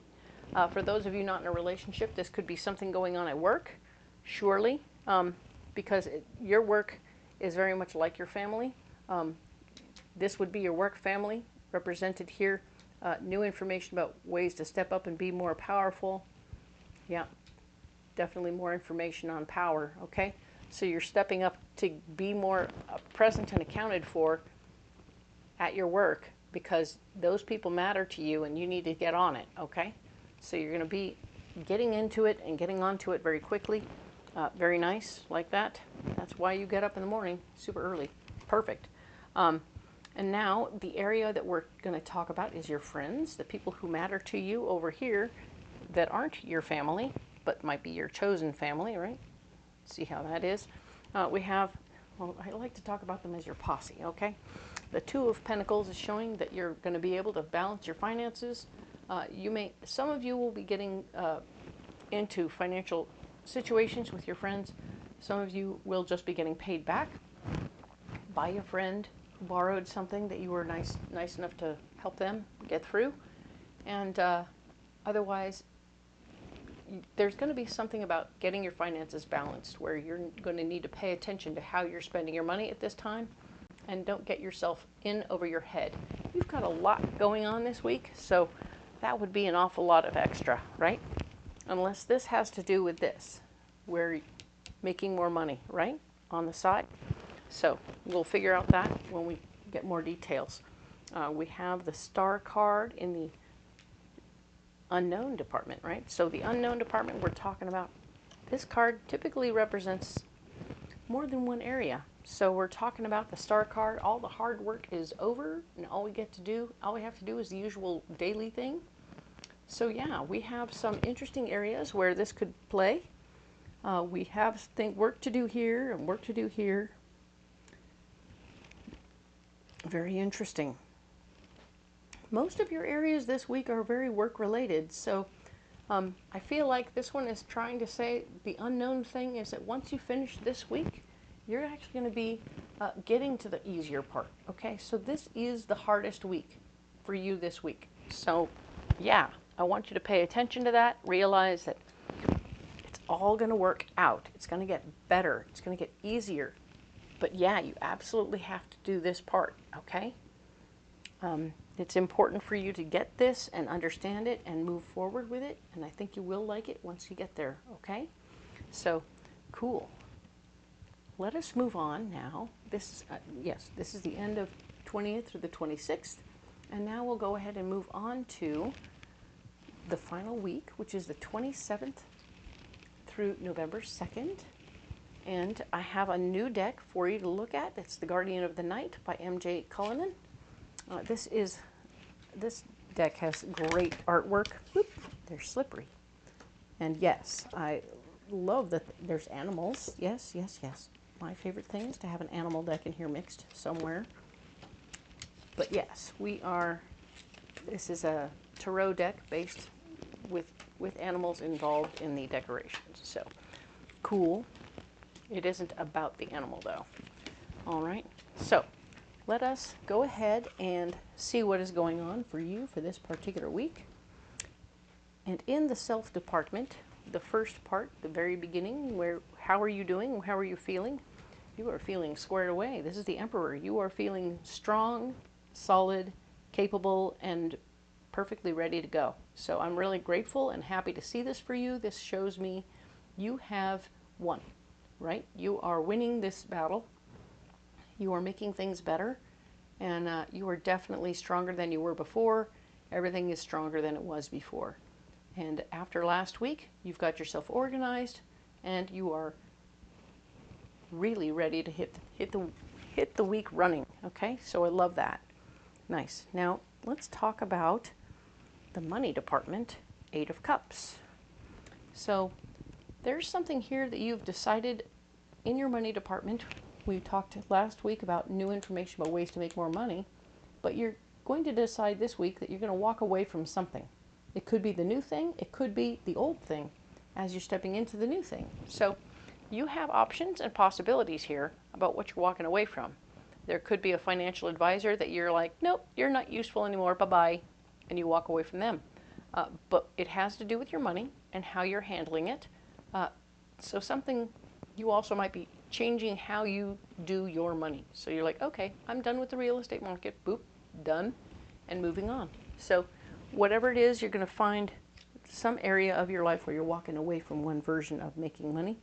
S1: For those of you not in a relationship, this could be something going on at work, surely, because your work is very much like your family. This would be your work family represented here. New information about ways to step up and be more powerful. Yeah, definitely more information on power, okay? So you're stepping up to be more present and accounted for at your work because those people matter to you and you need to get on it, okay? So you're going to be getting into it and getting onto it very quickly. Very nice, like that. That's why you get up in the morning super early. Perfect. And now the area that we're going to talk about is your friends, the people who matter to you over here that aren't your family, but might be your chosen family, right? See how that is. We have, well, I like to talk about them as your posse, okay? The Two of Pentacles is showing that you're going to be able to balance your finances. Some of you will be getting into financial situations with your friends. Some of you will just be getting paid back by your friend who borrowed something that you were nice enough to help them get through. And otherwise, there's going to be something about getting your finances balanced where you're going to need to pay attention to how you're spending your money at this time and don't get yourself in over your head. You've got a lot going on this week, so that would be an awful lot of extra, right? Unless this has to do with this, where you're making more money, right, on the side. So we'll figure out that when we get more details. We have the Star card in the unknown department, right? So the unknown department we're talking about, this card typically represents more than one area. So we're talking about the Star card. All the hard work is over, and all we have to do is the usual daily thing. So yeah, we have some interesting areas where this could play. We have work to do here and work to do here. Very interesting. Most of your areas this week are very work related, so I feel like this one is trying to say the unknown thing is that once you finish this week, you're actually going to be getting to the easier part. Okay, so this is the hardest week for you this week. So yeah, I want you to pay attention to that. Realize that it's all going to work out. It's going to get better. It's going to get easier. But yeah, you absolutely have to do this part, okay? It's important for you to get this and understand it and move forward with it. And I think you will like it once you get there, okay? So, cool. Let us move on now. This, yes, this is the end of 20th through the 26th. And now we'll go ahead and move on to the final week, which is the 27th through November 2nd. And I have a new deck for you to look at. It's The Guardian of the Night by M.J. Cullinane. This deck has great artwork. Whoop, they're slippery. And yes, I love that there's animals. Yes, yes, yes. My favorite thing is to have an animal deck in here mixed somewhere. But yes, this is a tarot deck based with animals involved in the decorations. So, cool. It isn't about the animal though. All right, so let us go ahead and see what is going on for you for this particular week. And in the self department, the first part, the very beginning, how are you doing? How are you feeling? You are feeling squared away. This is the Emperor. You are feeling strong, solid, capable, and perfectly ready to go. So I'm really grateful and happy to see this for you. This shows me you have won, right? You are winning this battle. You are making things better, and you are definitely stronger than you were before. Everything is stronger than it was before. And after last week, you've got yourself organized, and you are really ready to hit the week running. Okay, so I love that. Nice. Now let's talk about the money department, 8 of Cups. So there's something here that you've decided in your money department. We talked last week about new information about ways to make more money, but you're going to decide this week that you're going to walk away from something. It could be the new thing, it could be the old thing as you're stepping into the new thing. So you have options and possibilities here about what you're walking away from. There could be a financial advisor that you're like, nope, you're not useful anymore, bye-bye, and you walk away from them. But it has to do with your money and how you're handling it. So something, you also might be changing how you do your money. So you're like, okay, I'm done with the real estate market, boop, done, and moving on. So whatever it is, you're going to find some area of your life where you're walking away from one version of making money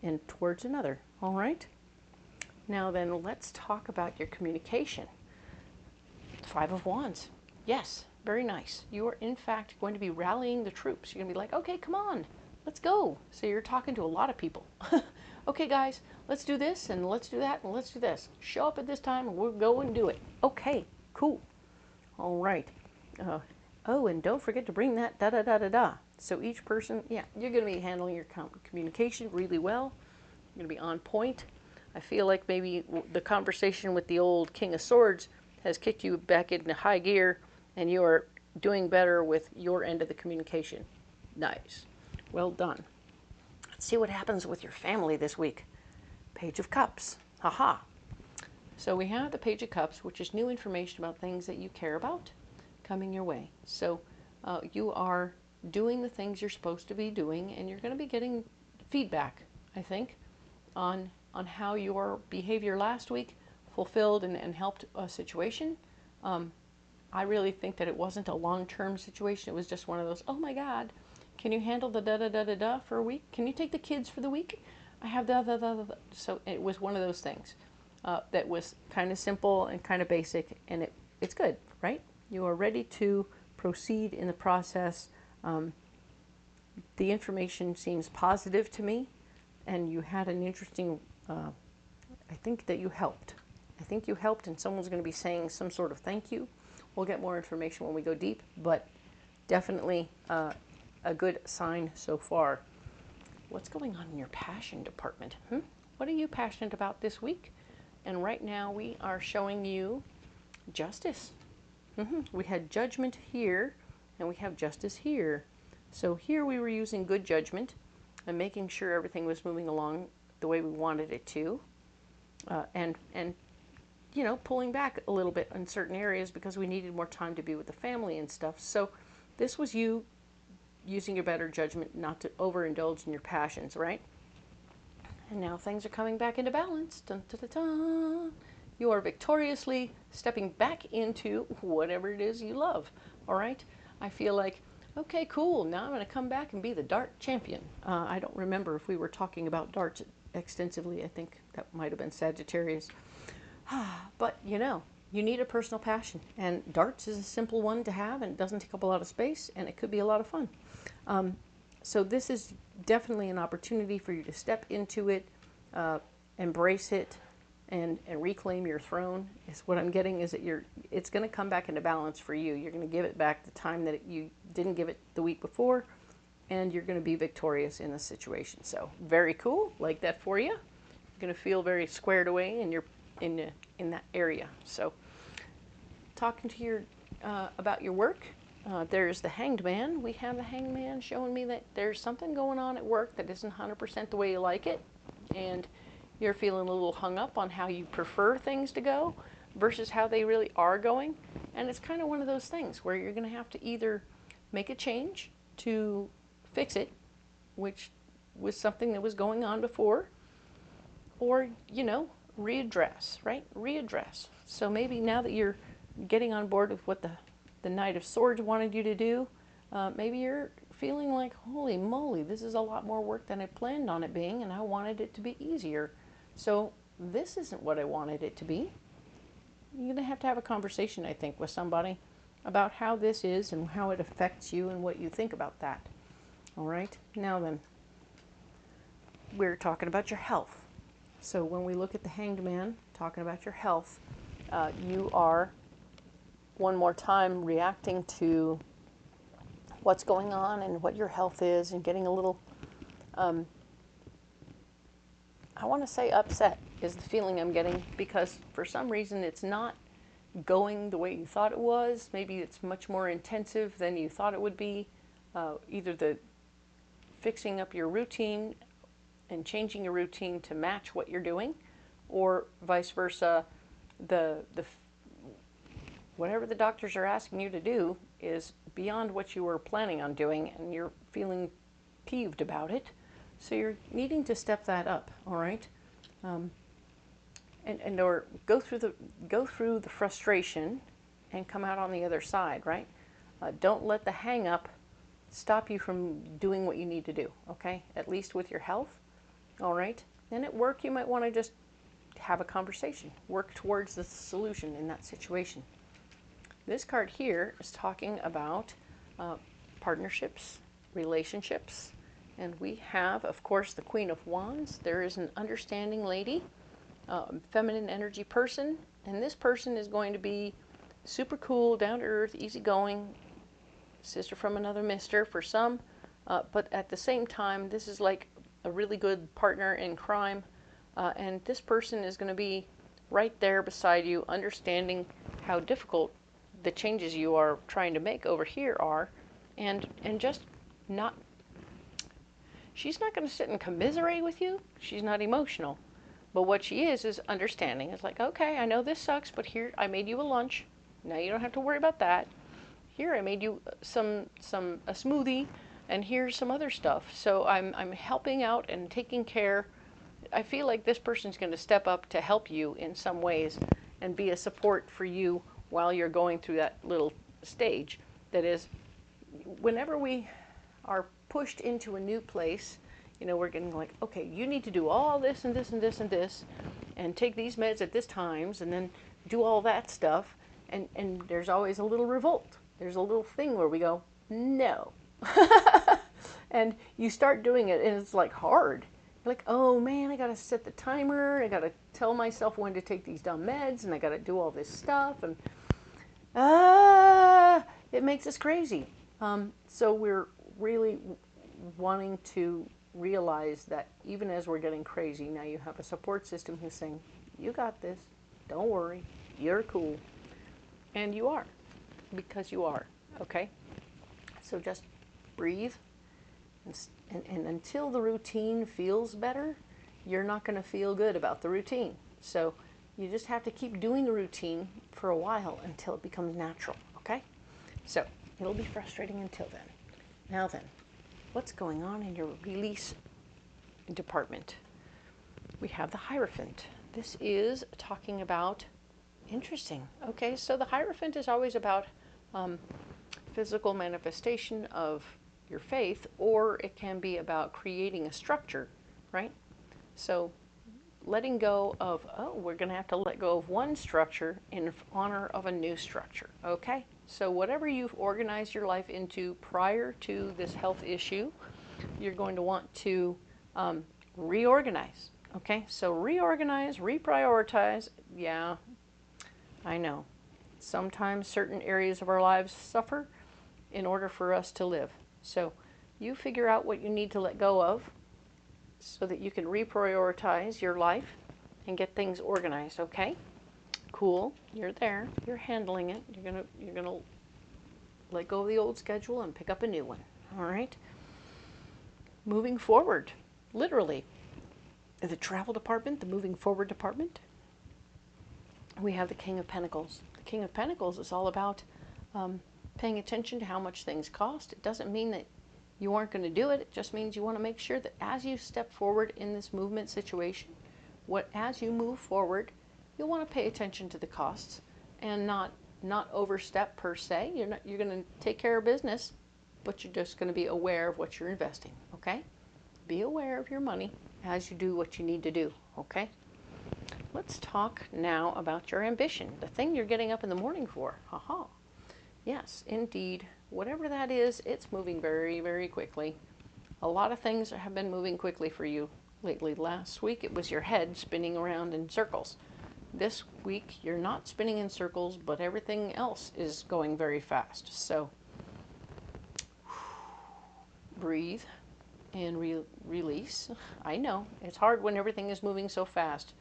S1: and towards another, all right? Now then, let's talk about your communication. 5 of Wands. Yes, very nice. You are, in fact, going to be rallying the troops. You're going to be like, okay, come on, let's go. So you're talking to a lot of people. Okay, guys, let's do this, and let's do that, and let's do this. Show up at this time, and we'll go and do it. Okay, cool. All right. Oh, and don't forget to bring that da-da-da-da-da. So each person, yeah, you're going to be handling your communication really well. You're going to be on point. I feel like maybe the conversation with the old King of Swords has kicked you back into high gear, and you are doing better with your end of the communication. Nice. Well done. Let's see what happens with your family this week. Page of Cups. Haha. So we have the Page of Cups, which is new information about things that you care about coming your way. So you are doing the things you're supposed to be doing, and you're going to be getting feedback, I think, on how your behavior last week fulfilled and helped a situation. I really think that it wasn't a long-term situation. It was just one of those, oh my God, can you handle the da-da-da-da-da for a week? Can you take the kids for the week? I have da-da-da-da-da. So it was one of those things that was kind of simple and kind of basic, and it's good, right? You are ready to proceed in the process. The information seems positive to me, and you had an interesting, I think that you helped. I think you helped, and someone's going to be saying some sort of thank you. We'll get more information when we go deep, but definitely a good sign so far. What's going on in your passion department? What are you passionate about this week? And right now we are showing you justice. We had judgment here, and we have justice here. So here we were using good judgment and making sure everything was moving along the way we wanted it to. and you know, pulling back a little bit in certain areas because we needed more time to be with the family and stuff. So this was you using your better judgment not to overindulge in your passions, right? And now things are coming back into balance. Dun, dun, dun, dun. You are victoriously stepping back into whatever it is you love, all right? I feel like, okay, cool, now I'm going to come back and be the dart champion. I don't remember if we were talking about darts extensively. I think that might have been Sagittarius. But, you know, you need a personal passion, and darts is a simple one to have, and it doesn't take up a lot of space, and it could be a lot of fun. So this is definitely an opportunity for you to step into it, embrace it, and reclaim your throne. Is what I'm getting is that it's going to come back into balance for you. You're going to give it back the time that you didn't give it the week before, and you're going to be victorious in the situation. So very cool, like that for you. You're going to feel very squared away in your in that area. So talking to your about your work, there's the Hanged Man. We have the Hanged Man showing me that there's something going on at work that isn't 100% the way you like it, and you're feeling a little hung up on how you prefer things to go versus how they really are going. And it's kind of one of those things where you're going to have to either make a change to fix it, which was something that was going on before, or, you know, readdress, right? Readdress. So maybe now that you're getting on board with what the Knight of Swords wanted you to do, maybe you're feeling like, holy moly, this is a lot more work than I planned on it being, and I wanted it to be easier. So this isn't what I wanted it to be. You're going to have a conversation, I think, with somebody about how this is and how it affects you and what you think about that. All right? Now then, we're talking about your health. So when we look at the Hanged Man, talking about your health, you are, one more time, reacting to what's going on and what your health is, and getting a little, I want to say upset is the feeling I'm getting, because for some reason it's not going the way you thought it was. Maybe it's much more intensive than you thought it would be. Either the fixing up your routine and changing your routine to match what you're doing, or vice versa, whatever the doctors are asking you to do is beyond what you were planning on doing, and you're feeling peeved about it. So you're needing to step that up, all right? Or go through the frustration and come out on the other side, right? Don't let the hang up stop you from doing what you need to do, okay? At least with your health, all right? And at work, you might want to just have a conversation, work towards the solution in that situation. This card here is talking about partnerships, relationships, and we have, of course, the Queen of Wands. There is an understanding lady, feminine energy person, and this person is going to be super cool, down to earth, easygoing, sister from another mister for some, but at the same time, this is like a really good partner in crime, and this person is going to be right there beside you, understanding how difficult the changes you are trying to make over here are, and just not, she's not going to sit and commiserate with you. She's not emotional, but what she is understanding. It's like, okay, I know this sucks, but here, I made you a lunch. Now you don't have to worry about that. Here, I made you a smoothie, and here's some other stuff. So I'm helping out and taking care. I feel like this person's going to step up to help you in some ways and be a support for you while you're going through that little stage. That is, whenever we are pushed into a new place, you know, we're getting like, okay, you need to do all this and this and this and this, and take these meds at this times, and then do all that stuff, and there's always a little revolt. There's a little thing where we go, no. And you start doing it, and it's like hard. You're like, oh man, I gotta set the timer, I gotta tell myself when to take these dumb meds, and I gotta do all this stuff, and it makes us crazy. So we're really wanting to realize that even as we're getting crazy, now you have a support system who's saying, you got this, don't worry, you're cool. And you are, because you are, okay? So just breathe, and until the routine feels better, you're not going to feel good about the routine. So you just have to keep doing the routine for a while until it becomes natural, okay? So it'll be frustrating until then. Now then, what's going on in your release department? We have the Hierophant. This is talking about, interesting. Okay, so the Hierophant is always about physical manifestation of your faith, or it can be about creating a structure, right? So letting go of, oh, we're going to have to let go of one structure in honor of a new structure, okay? So whatever you've organized your life into prior to this health issue, you're going to want to reorganize, okay? So reorganize, reprioritize. Yeah, I know. Sometimes certain areas of our lives suffer in order for us to live. So you figure out what you need to let go of so that you can reprioritize your life and get things organized, okay? Cool. You're there. You're handling it. You're gonna let go of the old schedule and pick up a new one. All right? Moving forward, literally. The travel department, the moving forward department, we have the King of Pentacles. The King of Pentacles is all about paying attention to how much things cost. It doesn't mean that you aren't going to do it. It just means you want to make sure that as you step forward in this movement situation, as you move forward, you'll want to pay attention to the costs and not overstep per se. You're going to take care of business, but you're just going to be aware of what you're investing, okay? Be aware of your money as you do what you need to do, okay? Let's talk now about your ambition, the thing you're getting up in the morning for. Haha. Yes, indeed. Whatever that is, it's moving very, very quickly. A lot of things have been moving quickly for you lately. Last week, it was your head spinning around in circles. This week, you're not spinning in circles, but everything else is going very fast. So, breathe and release. I know, it's hard when everything is moving so fast.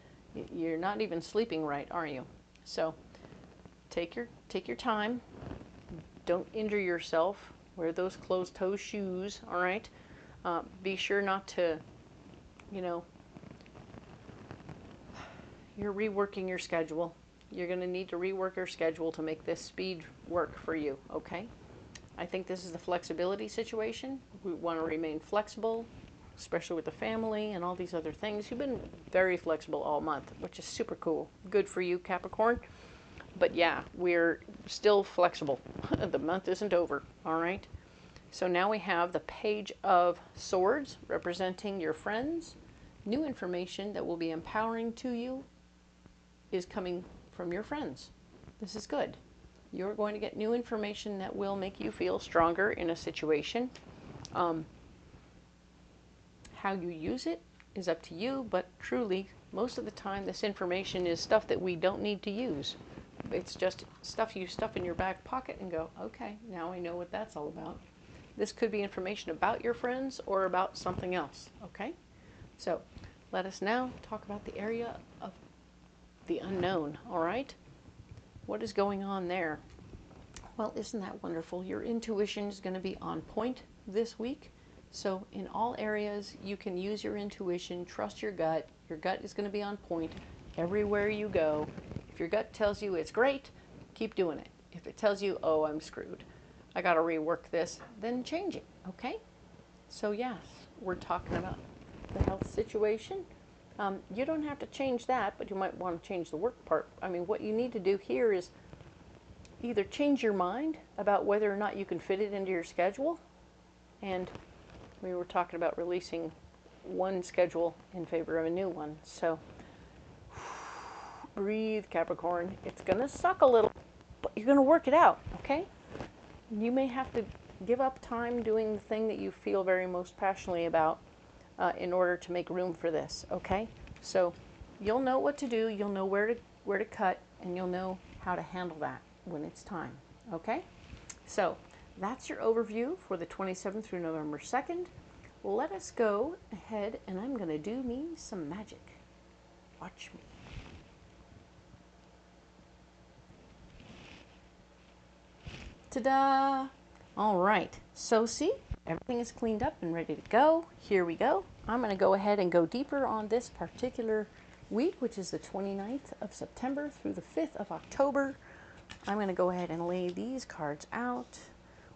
S1: You're not even sleeping right, are you? So, take your time. Don't injure yourself. Wear those closed-toe shoes, all right? Be sure not to, you're reworking your schedule. You're going to need to rework your schedule to make this speed work for you, okay? I think this is the flexibility situation. We want to remain flexible, especially with the family and all these other things. You've been very flexible all month, which is super cool. Good for you, Capricorn. But yeah, we're still flexible. The month isn't over, all right? So now we have the Page of Swords representing your friends. New information that will be empowering to you is coming from your friends. This is good. You're going to get new information that will make you feel stronger in a situation. How you use it is up to you, but truly, most of the time, this information is stuff that we don't need to use. It's just stuff you stuff in your back pocket and go, okay, now I know what that's all about. This could be information about your friends or about something else, okay? So let us now talk about the area of the unknown, all right? What is going on there? Well, isn't that wonderful? Your intuition is going to be on point this week. So in all areas, you can use your intuition, trust your gut. Your gut is going to be on point everywhere you go. If your gut tells you it's great, keep doing it. If it tells you, oh, I'm screwed, I got to rework this, then change it, okay? So yes, we're talking about the health situation. You don't have to change that, but you might want to change the work part. I mean, what you need to do here is either change your mind about whether or not you can fit it into your schedule, and we were talking about releasing one schedule in favor of a new one. So breathe, Capricorn. It's going to suck a little, but you're going to work it out, okay? You may have to give up time doing the thing that you feel very most passionately about in order to make room for this, okay? So you'll know what to do, you'll know where to cut, and you'll know how to handle that when it's time, okay? So that's your overview for the 27th through November 2nd. Let us go ahead, and I'm going to do me some magic. Watch me. Ta-da! All right, so see, everything is cleaned up and ready to go. Here we go. I'm going to go ahead and go deeper on this particular week, which is the 29th of September through the 5th of October. I'm going to go ahead and lay these cards out.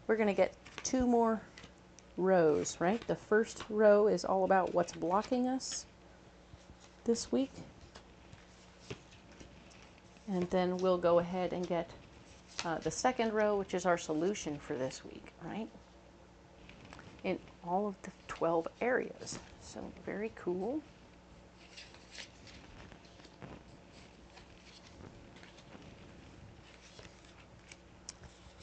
S1: We're going to get 2 more rows, right? The first row is all about what's blocking us this week. And then we'll go ahead and get the second row, which is our solution for this week, right? In all of the 12 areas. So very cool.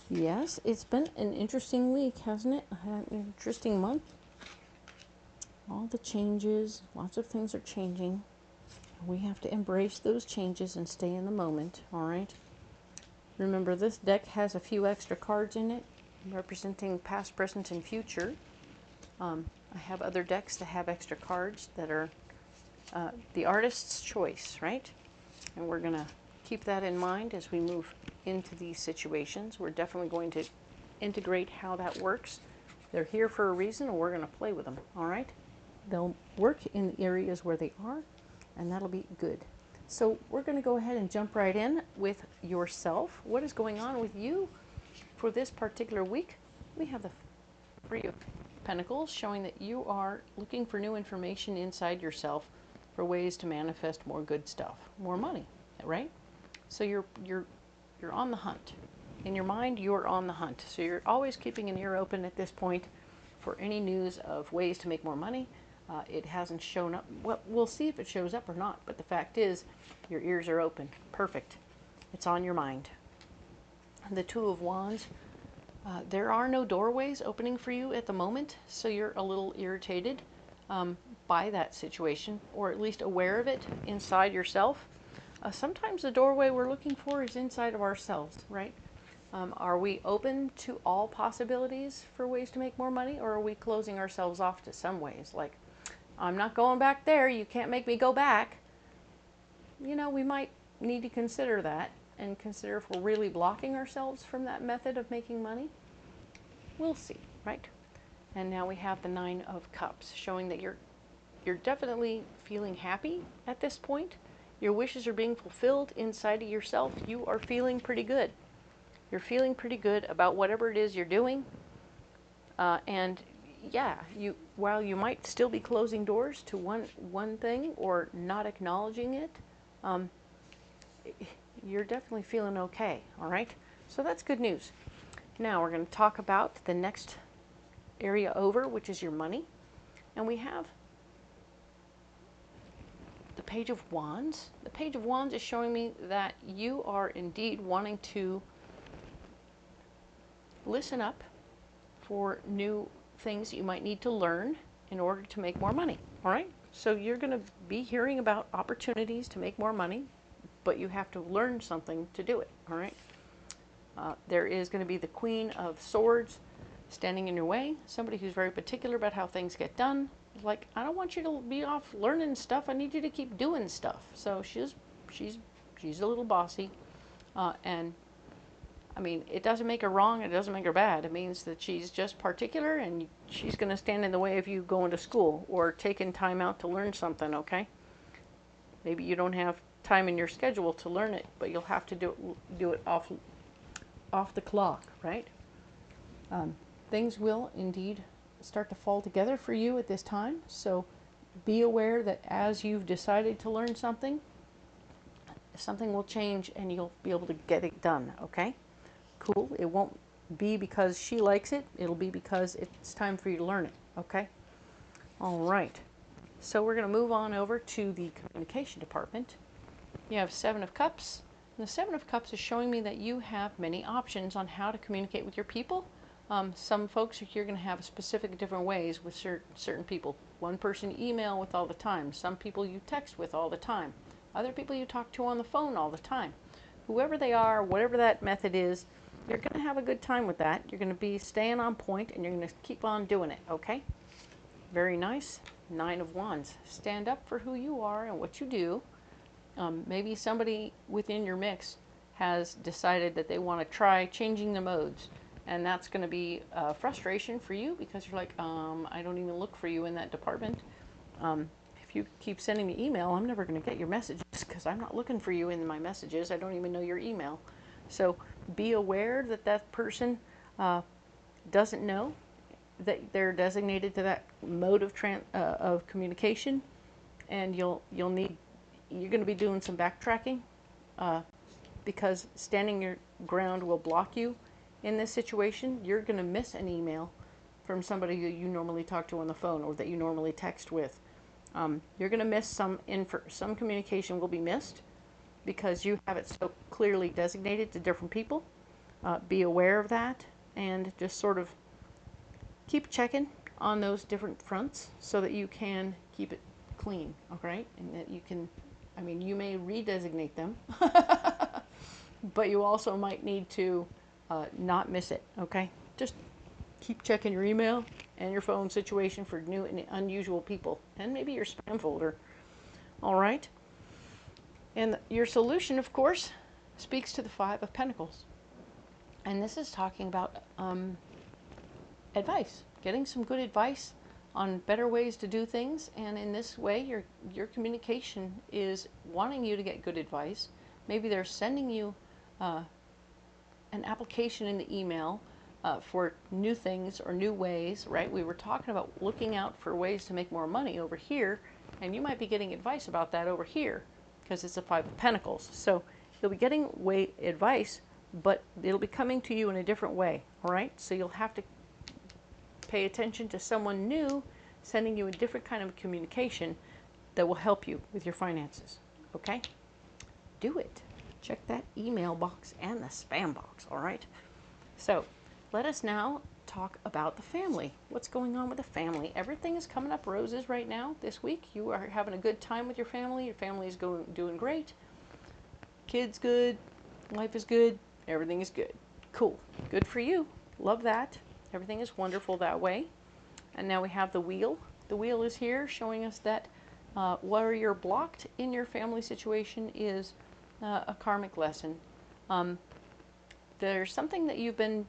S1: Yes, it's been an interesting week, hasn't it? An interesting month. All the changes, lots of things are changing. We have to embrace those changes and stay in the moment, all right? Remember, this deck has a few extra cards in it, representing past, present, and future. I have other decks that have extra cards that are the artist's choice, right? And we're going to keep that in mind as we move into these situations. We're definitely going to integrate how that works. They're here for a reason, and we're going to play with them, all right? They'll work in the areas where they are, and that'll be good. So we're going to go ahead and jump right in with yourself. What is going on with you for this particular week? We have the Three of Pentacles showing that you are looking for new information inside yourself for ways to manifest more good stuff, more money, right? So you're on the hunt. In your mind, you're on the hunt. So you're always keeping an ear open at this point for any news of ways to make more money. It hasn't shown up. Well, we'll see if it shows up or not, but the fact is your ears are open. Perfect. It's on your mind. The Two of Wands. There are no doorways opening for you at the moment, so you're a little irritated by that situation, or at least aware of it inside yourself. Sometimes the doorway we're looking for is inside of ourselves, right? Are we open to all possibilities for ways to make more money, or are we closing ourselves off to some ways? Like, I'm not going back there, you can't make me go back. You know, we might need to consider that and consider if we're really blocking ourselves from that method of making money. We'll see, right? And now we have the Nine of Cups, showing that you're definitely feeling happy at this point. Your wishes are being fulfilled inside of yourself. You are feeling pretty good. You're feeling pretty good about whatever it is you're doing. And yeah, while you might still be closing doors to one thing or not acknowledging it, you're definitely feeling okay, all right? So that's good news. Now we're going to talk about the next area over, which is your money. And we have the Page of Wands. The Page of Wands is showing me that you are indeed wanting to listen up for new things you might need to learn in order to make more money, all right? So you're going to be hearing about opportunities to make more money, but you have to learn something to do it, all right? There is going to be the Queen of Swords standing in your way, somebody who's very particular about how things get done. Like, I don't want you to be off learning stuff, I need you to keep doing stuff. So she's a little bossy, and I mean, it doesn't make her wrong, it doesn't make her bad. It means that she's just particular, and she's going to stand in the way of you going to school or taking time out to learn something, okay? Maybe you don't have time in your schedule to learn it, but you'll have to do it off the clock, right? Things will indeed start to fall together for you at this time, so be aware that as you've decided to learn something, something will change and you'll be able to get it done, okay? Cool. It won't be because she likes it. It'll be because it's time for you to learn it. Okay? All right. So we're going to move on over to the communication department. You have Seven of Cups. And the Seven of Cups is showing me that you have many options on how to communicate with your people. Some folks, you're going to have specific different ways with certain people. One person you email with all the time. Some people you text with all the time. Other people you talk to on the phone all the time. Whoever they are, whatever that method is, you're going to have a good time with that. You're going to be staying on point, and you're going to keep on doing it, okay? Very nice. Nine of Wands. Stand up for who you are and what you do. Maybe somebody within your mix has decided that they want to try changing the modes, and that's going to be frustration for you because you're like, I don't even look for you in that department. If if you keep sending me email, I'm never going to get your messages because I'm not looking for you in my messages. I don't even know your email. So be aware that that person doesn't know that they're designated to that mode of communication, and you're going to be doing some backtracking because standing your ground will block you in this situation. You're going to miss an email from somebody that you normally talk to on the phone or that you normally text with. You're going to miss some communication will be missed because you have it so clearly designated to different people. Be aware of that and just sort of keep checking on those different fronts so that you can keep it clean, okay? And that you can, I mean, you may redesignate them, but you also might need to not miss it, okay? Just keep checking your email and your phone situation for new and unusual people, and maybe your spam folder. All right. And your solution, of course, speaks to the Five of Pentacles. And this is talking about advice, getting some good advice on better ways to do things. And in this way, your communication is wanting you to get good advice. Maybe they're sending you an application in the email for new things or new ways, right? We were talking about looking out for ways to make more money over here, and you might be getting advice about that over here because it's a Five of Pentacles. So you'll be getting advice, but it'll be coming to you in a different way, all right? So you'll have to pay attention to someone new sending you a different kind of communication that will help you with your finances, okay? Do it. Check that email box and the spam box, all right? So let us now talk about the family. What's going on with the family? Everything is coming up roses right now this week. You are having a good time with your family. Your family is doing great. Kids good. Life is good. Everything is good. Cool. Good for you. Love that. Everything is wonderful that way. And now we have the wheel. The wheel is here showing us that where you're blocked in your family situation is a karmic lesson. There's something that you've been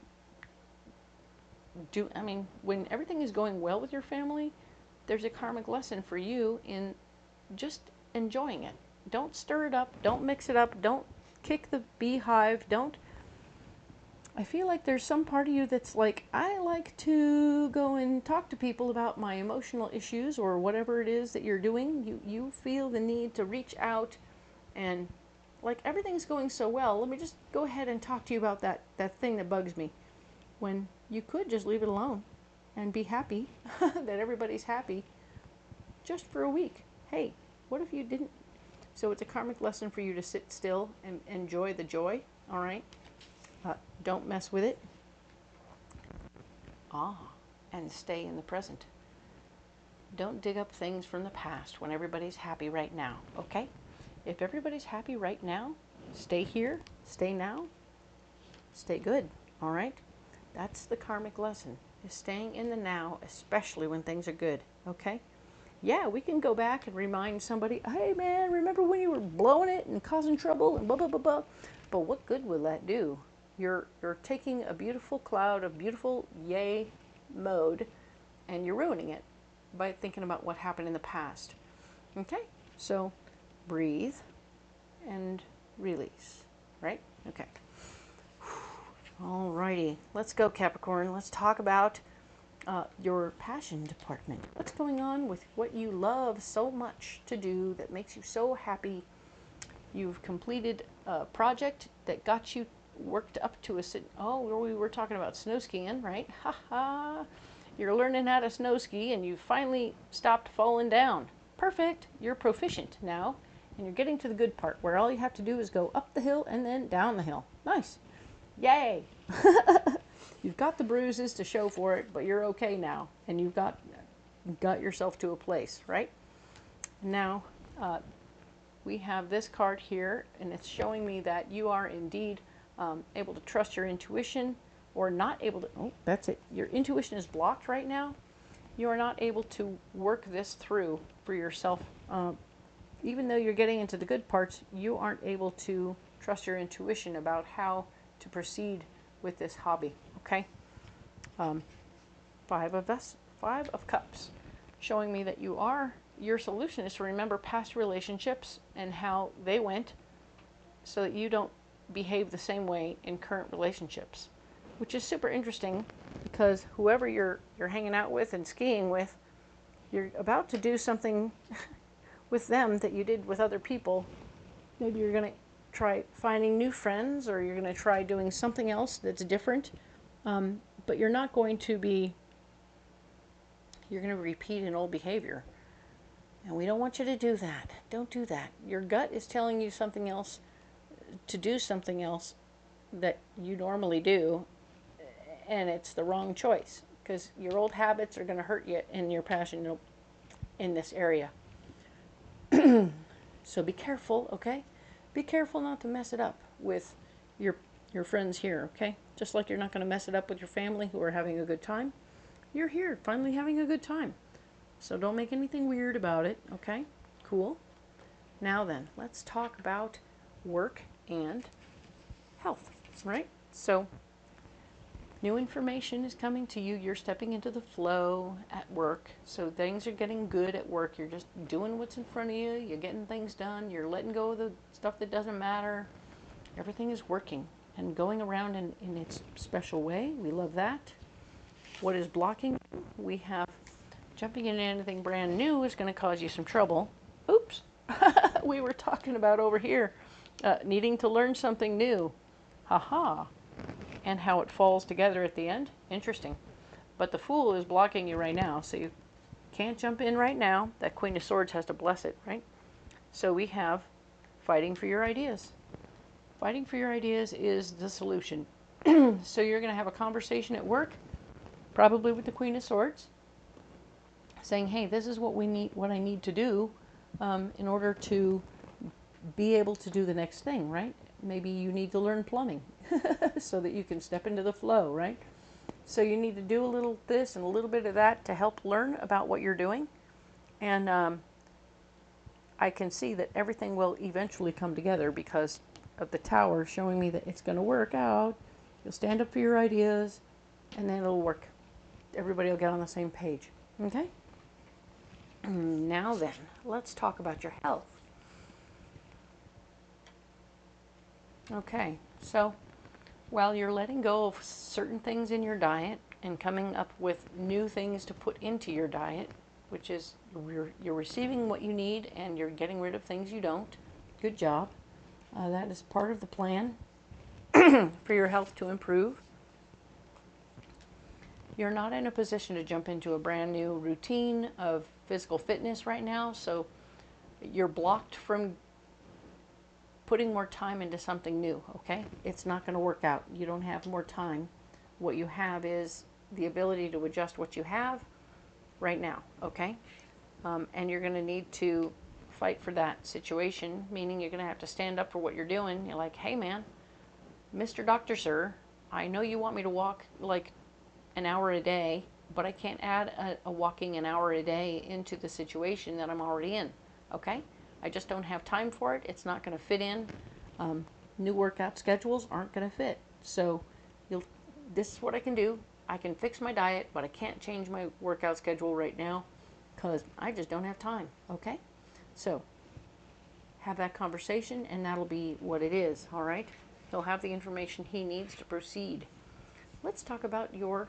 S1: I mean, when everything is going well with your family, there's a karmic lesson for you in just enjoying it. Don't stir it up. Don't mix it up. Don't kick the beehive. I feel like there's some part of you that's like, I like to go and talk to people about my emotional issues or whatever it is that you're doing. You feel the need to reach out and like everything's going so well. Let me just go ahead and talk to you about that thing that bugs me. When you could just leave it alone and be happy that everybody's happy just for a week. Hey, what if you didn't? So it's a karmic lesson for you to sit still and enjoy the joy, all right? Don't mess with it. And stay in the present. Don't dig up things from the past when everybody's happy right now, okay? If everybody's happy right now, stay here, stay now, stay good, all right? That's the karmic lesson, is staying in the now, especially when things are good, okay? Yeah, we can go back and remind somebody, hey man, remember when you were blowing it and causing trouble and blah, blah, blah, blah. But what good will that do? You're taking a beautiful cloud of beautiful yay mode and you're ruining it by thinking about what happened in the past. Okay, so breathe and release, right? Okay. Alrighty, let's go Capricorn. Let's talk about your passion department. What's going on with what you love so much to do that makes you so happy? You've completed a project that got you worked up to we were talking about snow skiing, right? Ha ha. You're learning how to snow ski and you finally stopped falling down. Perfect. You're proficient now and you're getting to the good part where all you have to do is go up the hill and then down the hill. Nice. Yay. You've got the bruises to show for it, but you're okay now and you've got yourself to a place, right? Now we have this card here and it's showing me that you are indeed able to trust your intuition, or not able to. Oh, that's it. Your intuition is blocked right now. You are not able to work this through for yourself. Even though you're getting into the good parts, you aren't able to trust your intuition about how to proceed with this hobby. Okay. Five of Cups, showing me that you are your solution is to remember past relationships and how they went so that you don't behave the same way in current relationships, which is super interesting because whoever you're hanging out with and skiing with, you're about to do something with them that you did with other people. Maybe you're going to try finding new friends, or you're going to try doing something else that's different, but you're not going to be, you're going to repeat an old behavior. And we don't want you to do that. Don't do that. Your gut is telling you something else, to do something else that you normally do, and it's the wrong choice because your old habits are going to hurt you in your passion in this area. So be careful, okay? Be careful not to mess it up with your friends here, okay? Just like you're not going to mess it up with your family who are having a good time. You're here finally having a good time. So don't make anything weird about it, okay? Cool. Now then, let's talk about work and health, right? So new information is coming to you. You're stepping into the flow at work. So things are getting good at work. You're just doing what's in front of you. You're getting things done. You're letting go of the stuff that doesn't matter. Everything is working and going around in its special way. We love that. What is blocking? We have jumping into anything brand new is going to cause you some trouble. Oops. We were talking about over here needing to learn something new. Haha. And how it falls together at the end. Interesting. But the Fool is blocking you right now, so you can't jump in right now. That Queen of Swords has to bless it, right? So we have fighting for your ideas. Fighting for your ideas is the solution. So you're going to have a conversation at work, probably with the Queen of Swords, saying, hey, this is what we need, what I need to do in order to be able to do the next thing, right? Maybe you need to learn plumbing so that you can step into the flow, right? So you need to do a little this and a little bit of that to help learn about what you're doing. And I can see that everything will eventually come together because of the Tower showing me that it's going to work out. You'll stand up for your ideas, and then it'll work. Everybody will get on the same page. Okay? Now then, let's talk about your health. Okay, so while you're letting go of certain things in your diet and coming up with new things to put into your diet, which is you're receiving what you need and you're getting rid of things you don't. Good job. That is part of the plan for your health to improve. You're not in a position to jump into a brand new routine of physical fitness right now, so you're blocked from putting more time into something new, okay? It's not going to work out. You don't have more time. What you have is the ability to adjust what you have right now, okay? And you're going to need to fight for that situation, meaning you're going to have to stand up for what you're doing. You're like, hey man, Mr. Doctor Sir, I know you want me to walk like an hour a day, but I can't add a walking an hour a day into the situation that I'm already in, okay? I just don't have time for it. It's not going to fit in. New workout schedules aren't going to fit. So this is what I can do. I can fix my diet, but I can't change my workout schedule right now because I just don't have time, okay? So have that conversation, and that'll be what it is, all right? He'll have the information he needs to proceed. Let's talk about your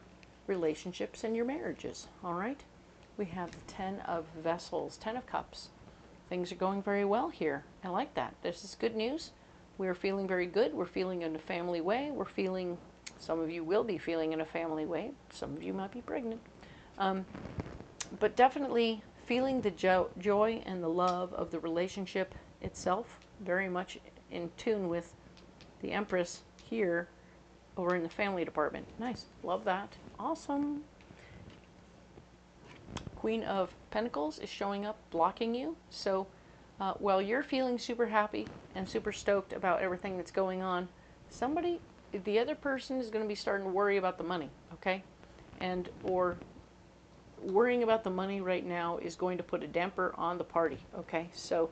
S1: relationships and your marriages, all right? We have the 10 of Vessels, 10 of Cups. Things are going very well here. I like that. This is good news. We're feeling very good. We're feeling in a family way. We're feeling, some of you will be feeling in a family way. Some of you might be pregnant. But definitely feeling the joy and the love of the relationship itself, very much in tune with the Empress here over in the family department. Nice. Love that. Awesome. Queen of Pentacles is showing up, blocking you. So while you're feeling super happy and super stoked about everything that's going on, the other person is going to be starting to worry about the money, okay? And or worrying about the money right now is going to put a damper on the party, okay? So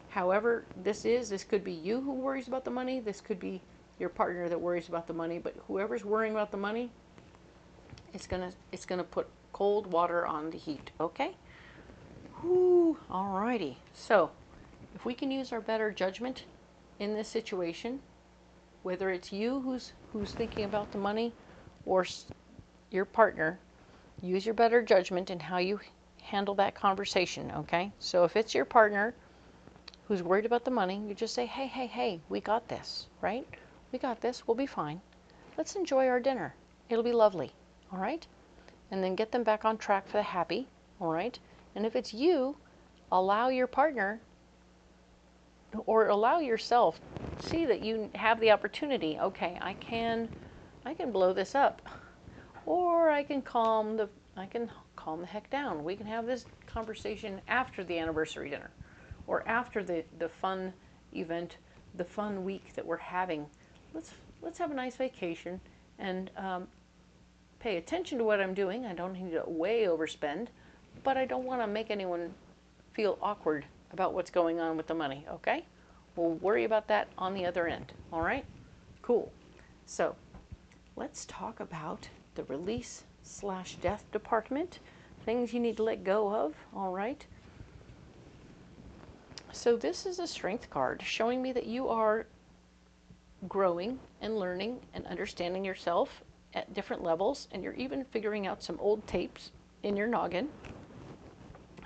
S1: however this could be you who worries about the money. This could be your partner that worries about the money. But whoever's worrying about the money, it's gonna put cold water on the heat, okay? Whew, alrighty. So, if we can use our better judgment in this situation, whether it's you who's thinking about the money or your partner, use your better judgment in how you handle that conversation, okay? So if it's your partner who's worried about the money, you just say, hey, hey, hey, we got this, right? We got this, we'll be fine. Let's enjoy our dinner. It'll be lovely, all right? And then get them back on track for the happy, all right? And if it's you, allow your partner or allow yourself, see that you have the opportunity, okay, I can blow this up, or I can calm the heck down. We can have this conversation after the anniversary dinner, or after the fun event, the fun week that we're having. Let's have a nice vacation and pay attention to what I'm doing. I don't need to way overspend, but I don't want to make anyone feel awkward about what's going on with the money, okay? We'll worry about that on the other end, all right? Cool. So let's talk about the release/death department, things you need to let go of, all right? So this is a strength card showing me that you are growing and learning and understanding yourself at different levels, and you're even figuring out some old tapes in your noggin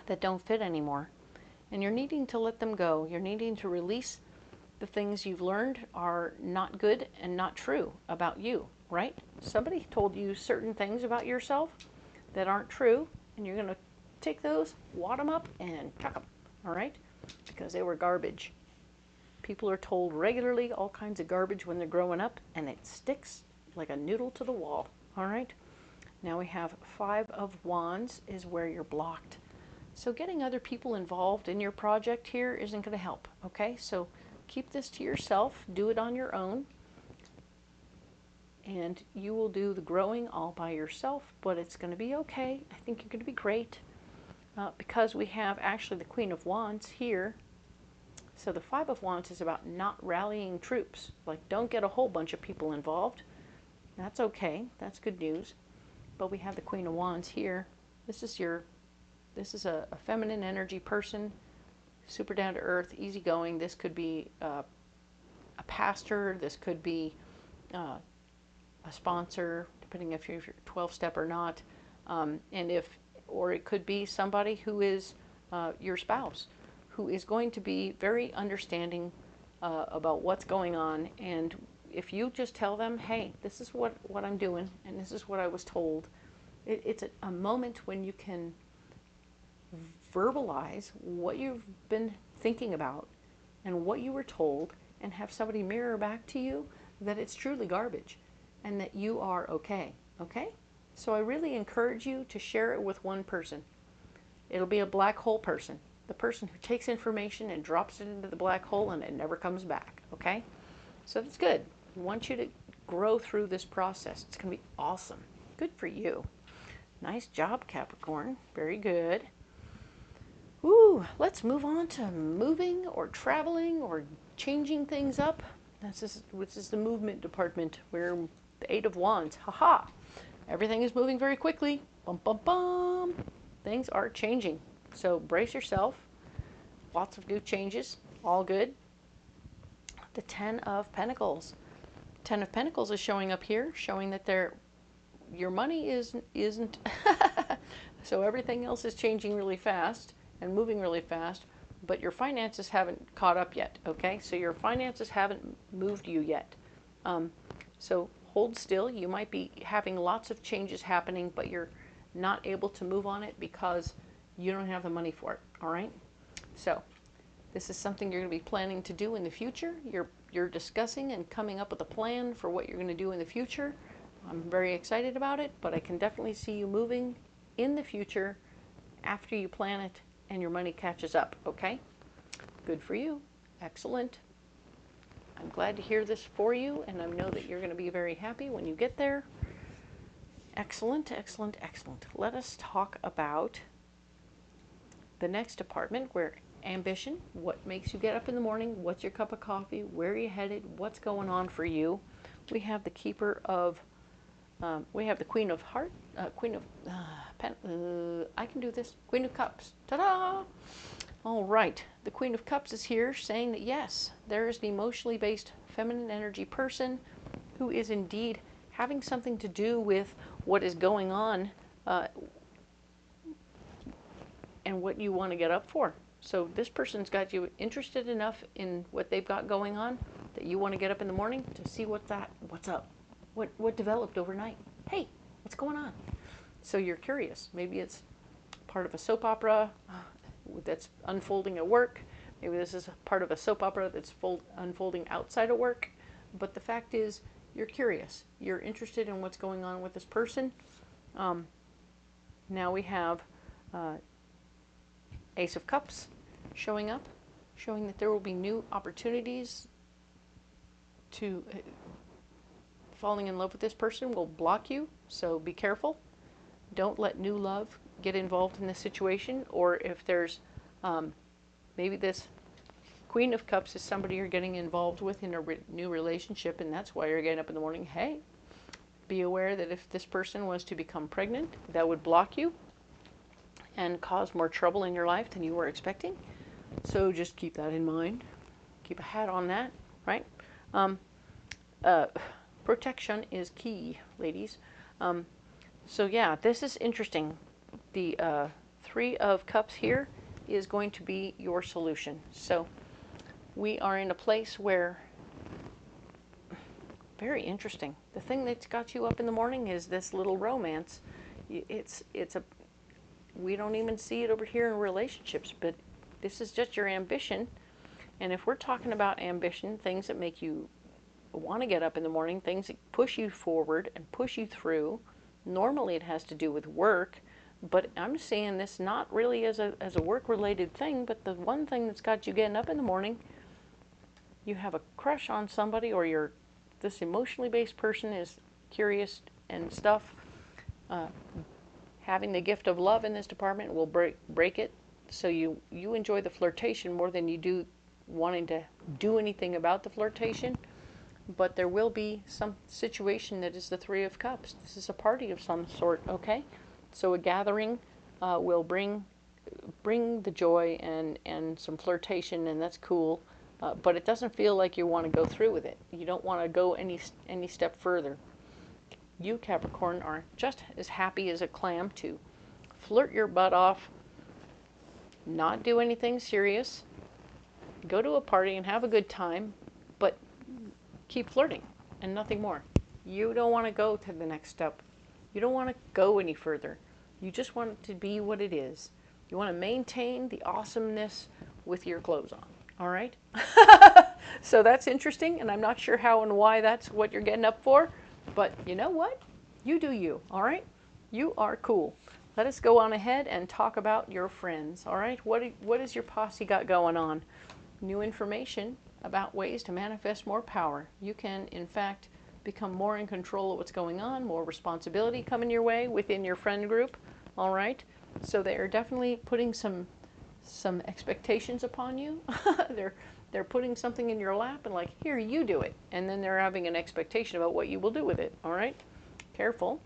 S1: that don't fit anymore. And you're needing to let them go. You're needing to release the things you've learned are not good and not true about you, right? Somebody told you certain things about yourself that aren't true, and you're going to take those, wad them up, and chuck them, all right? Because they were garbage. People are told regularly all kinds of garbage when they're growing up, and it sticks like a noodle to the wall, all right? Now we have 5 of Wands is where you're blocked. So getting other people involved in your project here isn't going to help, okay? So keep this to yourself, do it on your own, and you will do the growing all by yourself, but it's going to be okay. I think you're going to be great because we have actually the Queen of Wands here. So the 5 of Wands is about not rallying troops. Like, don't get a whole bunch of people involved. That's okay. That's good news. But we have the Queen of Wands here. This is a feminine energy person, super down to earth, easygoing. This could be a pastor. This could be a sponsor, depending if you're 12-step or not. Or it could be somebody who is your spouse, who is going to be very understanding about what's going on. And if you just tell them, hey, this is what I'm doing, and this is what I was told, it's a moment when you can verbalize what you've been thinking about and what you were told, and have somebody mirror back to you that it's truly garbage and that you are okay, okay? So I really encourage you to share it with one person. It'll be a black hole person, the person who takes information and drops it into the black hole and it never comes back, okay? So that's good. I want you to grow through this process. It's going to be awesome. Good for you. Nice job, Capricorn. Very good. Ooh, let's move on to moving or traveling or changing things up. This is the movement department. We're the 8 of Wands. Haha. Everything is moving very quickly. Bum, bum, bum. Things are changing. So brace yourself. Lots of new changes. All good. The 10 of Pentacles. 10 of Pentacles is showing up here, showing that your money isn't. So everything else is changing really fast and moving really fast, but your finances haven't caught up yet, okay? So your finances haven't moved you yet. So hold still. You might be having lots of changes happening, but you're not able to move on it because you don't have the money for it, all right? So this is something you're going to be planning to do in the future. You're discussing and coming up with a plan for what you're going to do in the future. I'm very excited about it, but I can definitely see you moving in the future after you plan it and your money catches up, okay? Good for you. Excellent. I'm glad to hear this for you, and I know that you're going to be very happy when you get there. Excellent, excellent, excellent. Let us talk about the next department, where ambition, what makes you get up in the morning, what's your cup of coffee, where are you headed, what's going on for you. We have the Queen of Hearts, Queen of, I can do this, Queen of Cups, ta-da! All right, the Queen of Cups is here saying that yes, there is an emotionally based feminine energy person who is indeed having something to do with what is going on and what you want to get up for. So this person's got you interested enough in what they've got going on that you want to get up in the morning to see what's up, what developed overnight. Hey, what's going on? So you're curious. Maybe it's part of a soap opera that's unfolding at work. Maybe this is part of a soap opera that's unfolding outside of work. But the fact is, you're curious. You're interested in what's going on with this person. Now we have Ace of Cups showing up, showing that there will be new opportunities to falling in love with this person will block you. So be careful. Don't let new love get involved in this situation. Or if there's maybe this Queen of Cups is somebody you're getting involved with in a new relationship, and that's why you're getting up in the morning. Hey, be aware that if this person was to become pregnant, that would block you and cause more trouble in your life than you were expecting. So just keep that in mind. Keep a hat on that, right? Protection is key, ladies. So yeah, this is interesting. The Three of Cups here is going to be your solution. So we are in a place where, very interesting. The thing that's got you up in the morning is this little romance. We don't even see it over here in relationships, but this is just your ambition. And if we're talking about ambition, things that make you want to get up in the morning, things that push you forward and push you through, normally it has to do with work, but I'm seeing this not really as a work-related thing, but the one thing that's got you getting up in the morning, you have a crush on somebody, or this emotionally based person is curious and stuff. Having the gift of love in this department will break it. So you enjoy the flirtation more than you do wanting to do anything about the flirtation. But there will be some situation that is the Three of Cups. This is a party of some sort, okay? So a gathering will bring the joy and some flirtation, and that's cool. But it doesn't feel like you want to go through with it. You don't want to go any step further. You, Capricorn, are just as happy as a clam to flirt your butt off, not do anything serious, go to a party and have a good time, but keep flirting and nothing more. You don't want to go to the next step. You don't want to go any further. You just want it to be what it is. You want to maintain the awesomeness with your clothes on. All right? So that's interesting, and I'm not sure how and why that's what you're getting up for, but you know what? You do you, all right? You are cool. Let us go on ahead and talk about your friends, all right? What is your posse got going on? New information about ways to manifest more power. You can, in fact, become more in control of what's going on, more responsibility coming your way within your friend group, all right? So they are definitely putting some expectations upon you. They're putting something in your lap and like, here, you do it. And then they're having an expectation about what you will do with it, all right? Careful.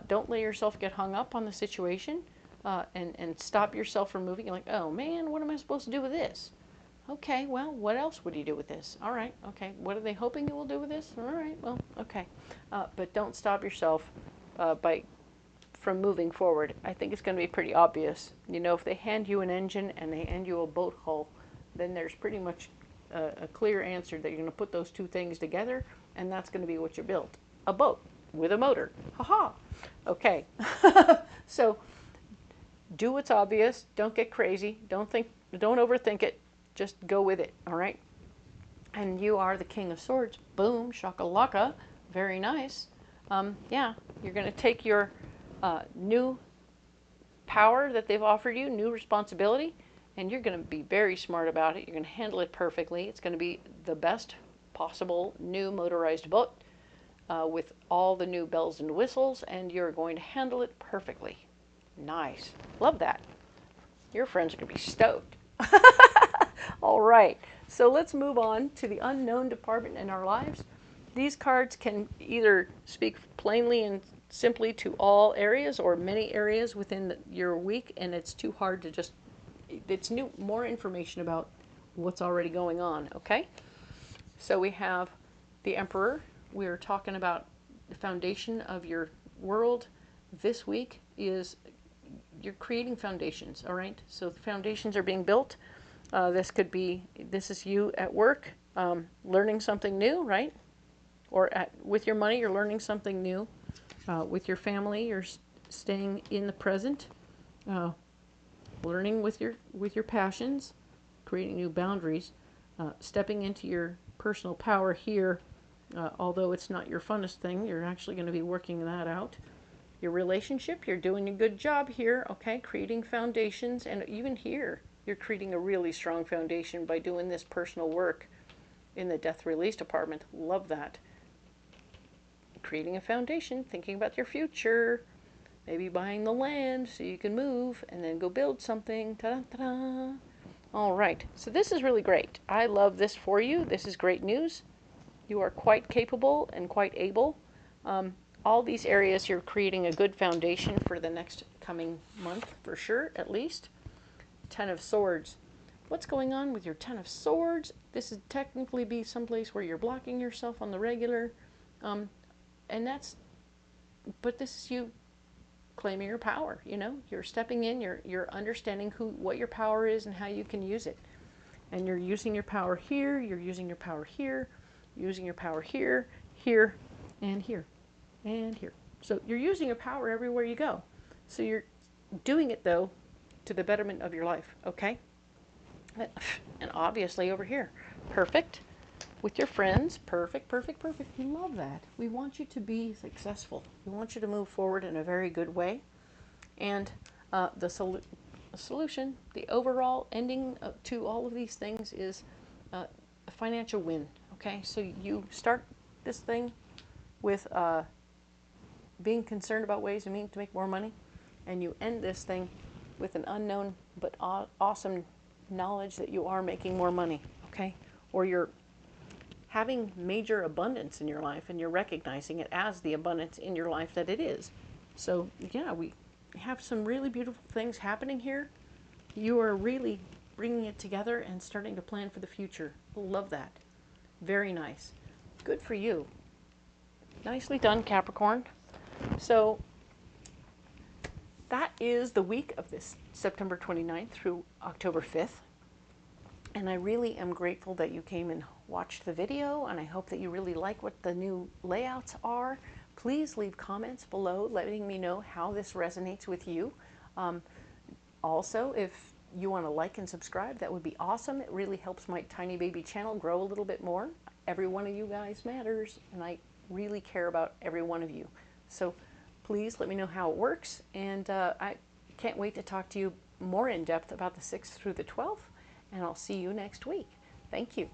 S1: Don't let yourself get hung up on the situation and stop yourself from moving. You're like, oh man, what am I supposed to do with this? Okay, well, what else would you do with this? All right, okay. What are they hoping you will do with this? All right, well, okay. But don't stop yourself from moving forward. I think it's going to be pretty obvious. You know, if they hand you an engine and they hand you a boat hull, then there's pretty much a clear answer that you're going to put those two things together, and that's going to be what you built. A boat with a motor. Ha-ha. Okay. So do what's obvious. Don't get crazy. Don't overthink it. Just go with it, all right? And you are the King of Swords. Boom, shakalaka. Very nice. Yeah, you're going to take your new power that they've offered you, new responsibility, and you're going to be very smart about it. You're going to handle it perfectly. It's going to be the best possible new motorized boat with all the new bells and whistles, and you're going to handle it perfectly. Nice. Love that. Your friends are going to be stoked. All right, so let's move on to the unknown department in our lives. These cards can either speak plainly and simply to all areas or many areas within your week, and it's too hard to just, it's more information about what's already going on, okay? So we have the Emperor. We're talking about the foundation of your world. This week is you're creating foundations, all right? So the foundations are being built. This is you at work, learning something new, right? Or with your money, you're learning something new. With your family, you're staying in the present, learning with your passions, creating new boundaries, stepping into your personal power here. Although it's not your funnest thing, you're actually going to be working that out. Your relationship, you're doing a good job here, okay? Creating foundations, and even here, you're creating a really strong foundation by doing this personal work in the death release department. Love that. Creating a foundation, thinking about your future, maybe buying the land so you can move and then go build something. Ta-da-ta-da. All right, so this is really great. I love this for you. This is great news. You are quite capable and quite able. All these areas, you're creating a good foundation for the next coming month, for sure, at least. Ten of Swords. What's going on with your Ten of Swords? This would technically be someplace where you're blocking yourself on the regular. But this is you claiming your power, you know? You're stepping in, you're understanding what your power is and how you can use it. And you're using your power here, you're using your power here, using your power here, here, and here, and here. So you're using your power everywhere you go. So you're doing it, though, to the betterment of your life, okay? And obviously over here, perfect. With your friends, perfect, perfect, perfect. We love that. We want you to be successful. We want you to move forward in a very good way. And the solution, the overall ending to all of these things is a financial win. Okay, so you start this thing with being concerned about ways and means to make more money, and you end this thing with an unknown but awesome knowledge that you are making more money. Okay, or you're having major abundance in your life, and you're recognizing it as the abundance in your life that it is. So yeah, we have some really beautiful things happening here. You are really bringing it together and starting to plan for the future. Love that. Very nice. Good for you. Nicely done, Capricorn. So that is the week of this September 29th through October 5th. And I really am grateful that you came and watched the video, and I hope that you really like what the new layouts are. Please leave comments below letting me know how this resonates with you. Also, if you want to like and subscribe, that would be awesome. It really helps my tiny baby channel grow a little bit more. Every one of you guys matters, and I really care about every one of you. So please let me know how it works, and I can't wait to talk to you more in depth about the 6th through the 12th. And I'll see you next week. Thank you.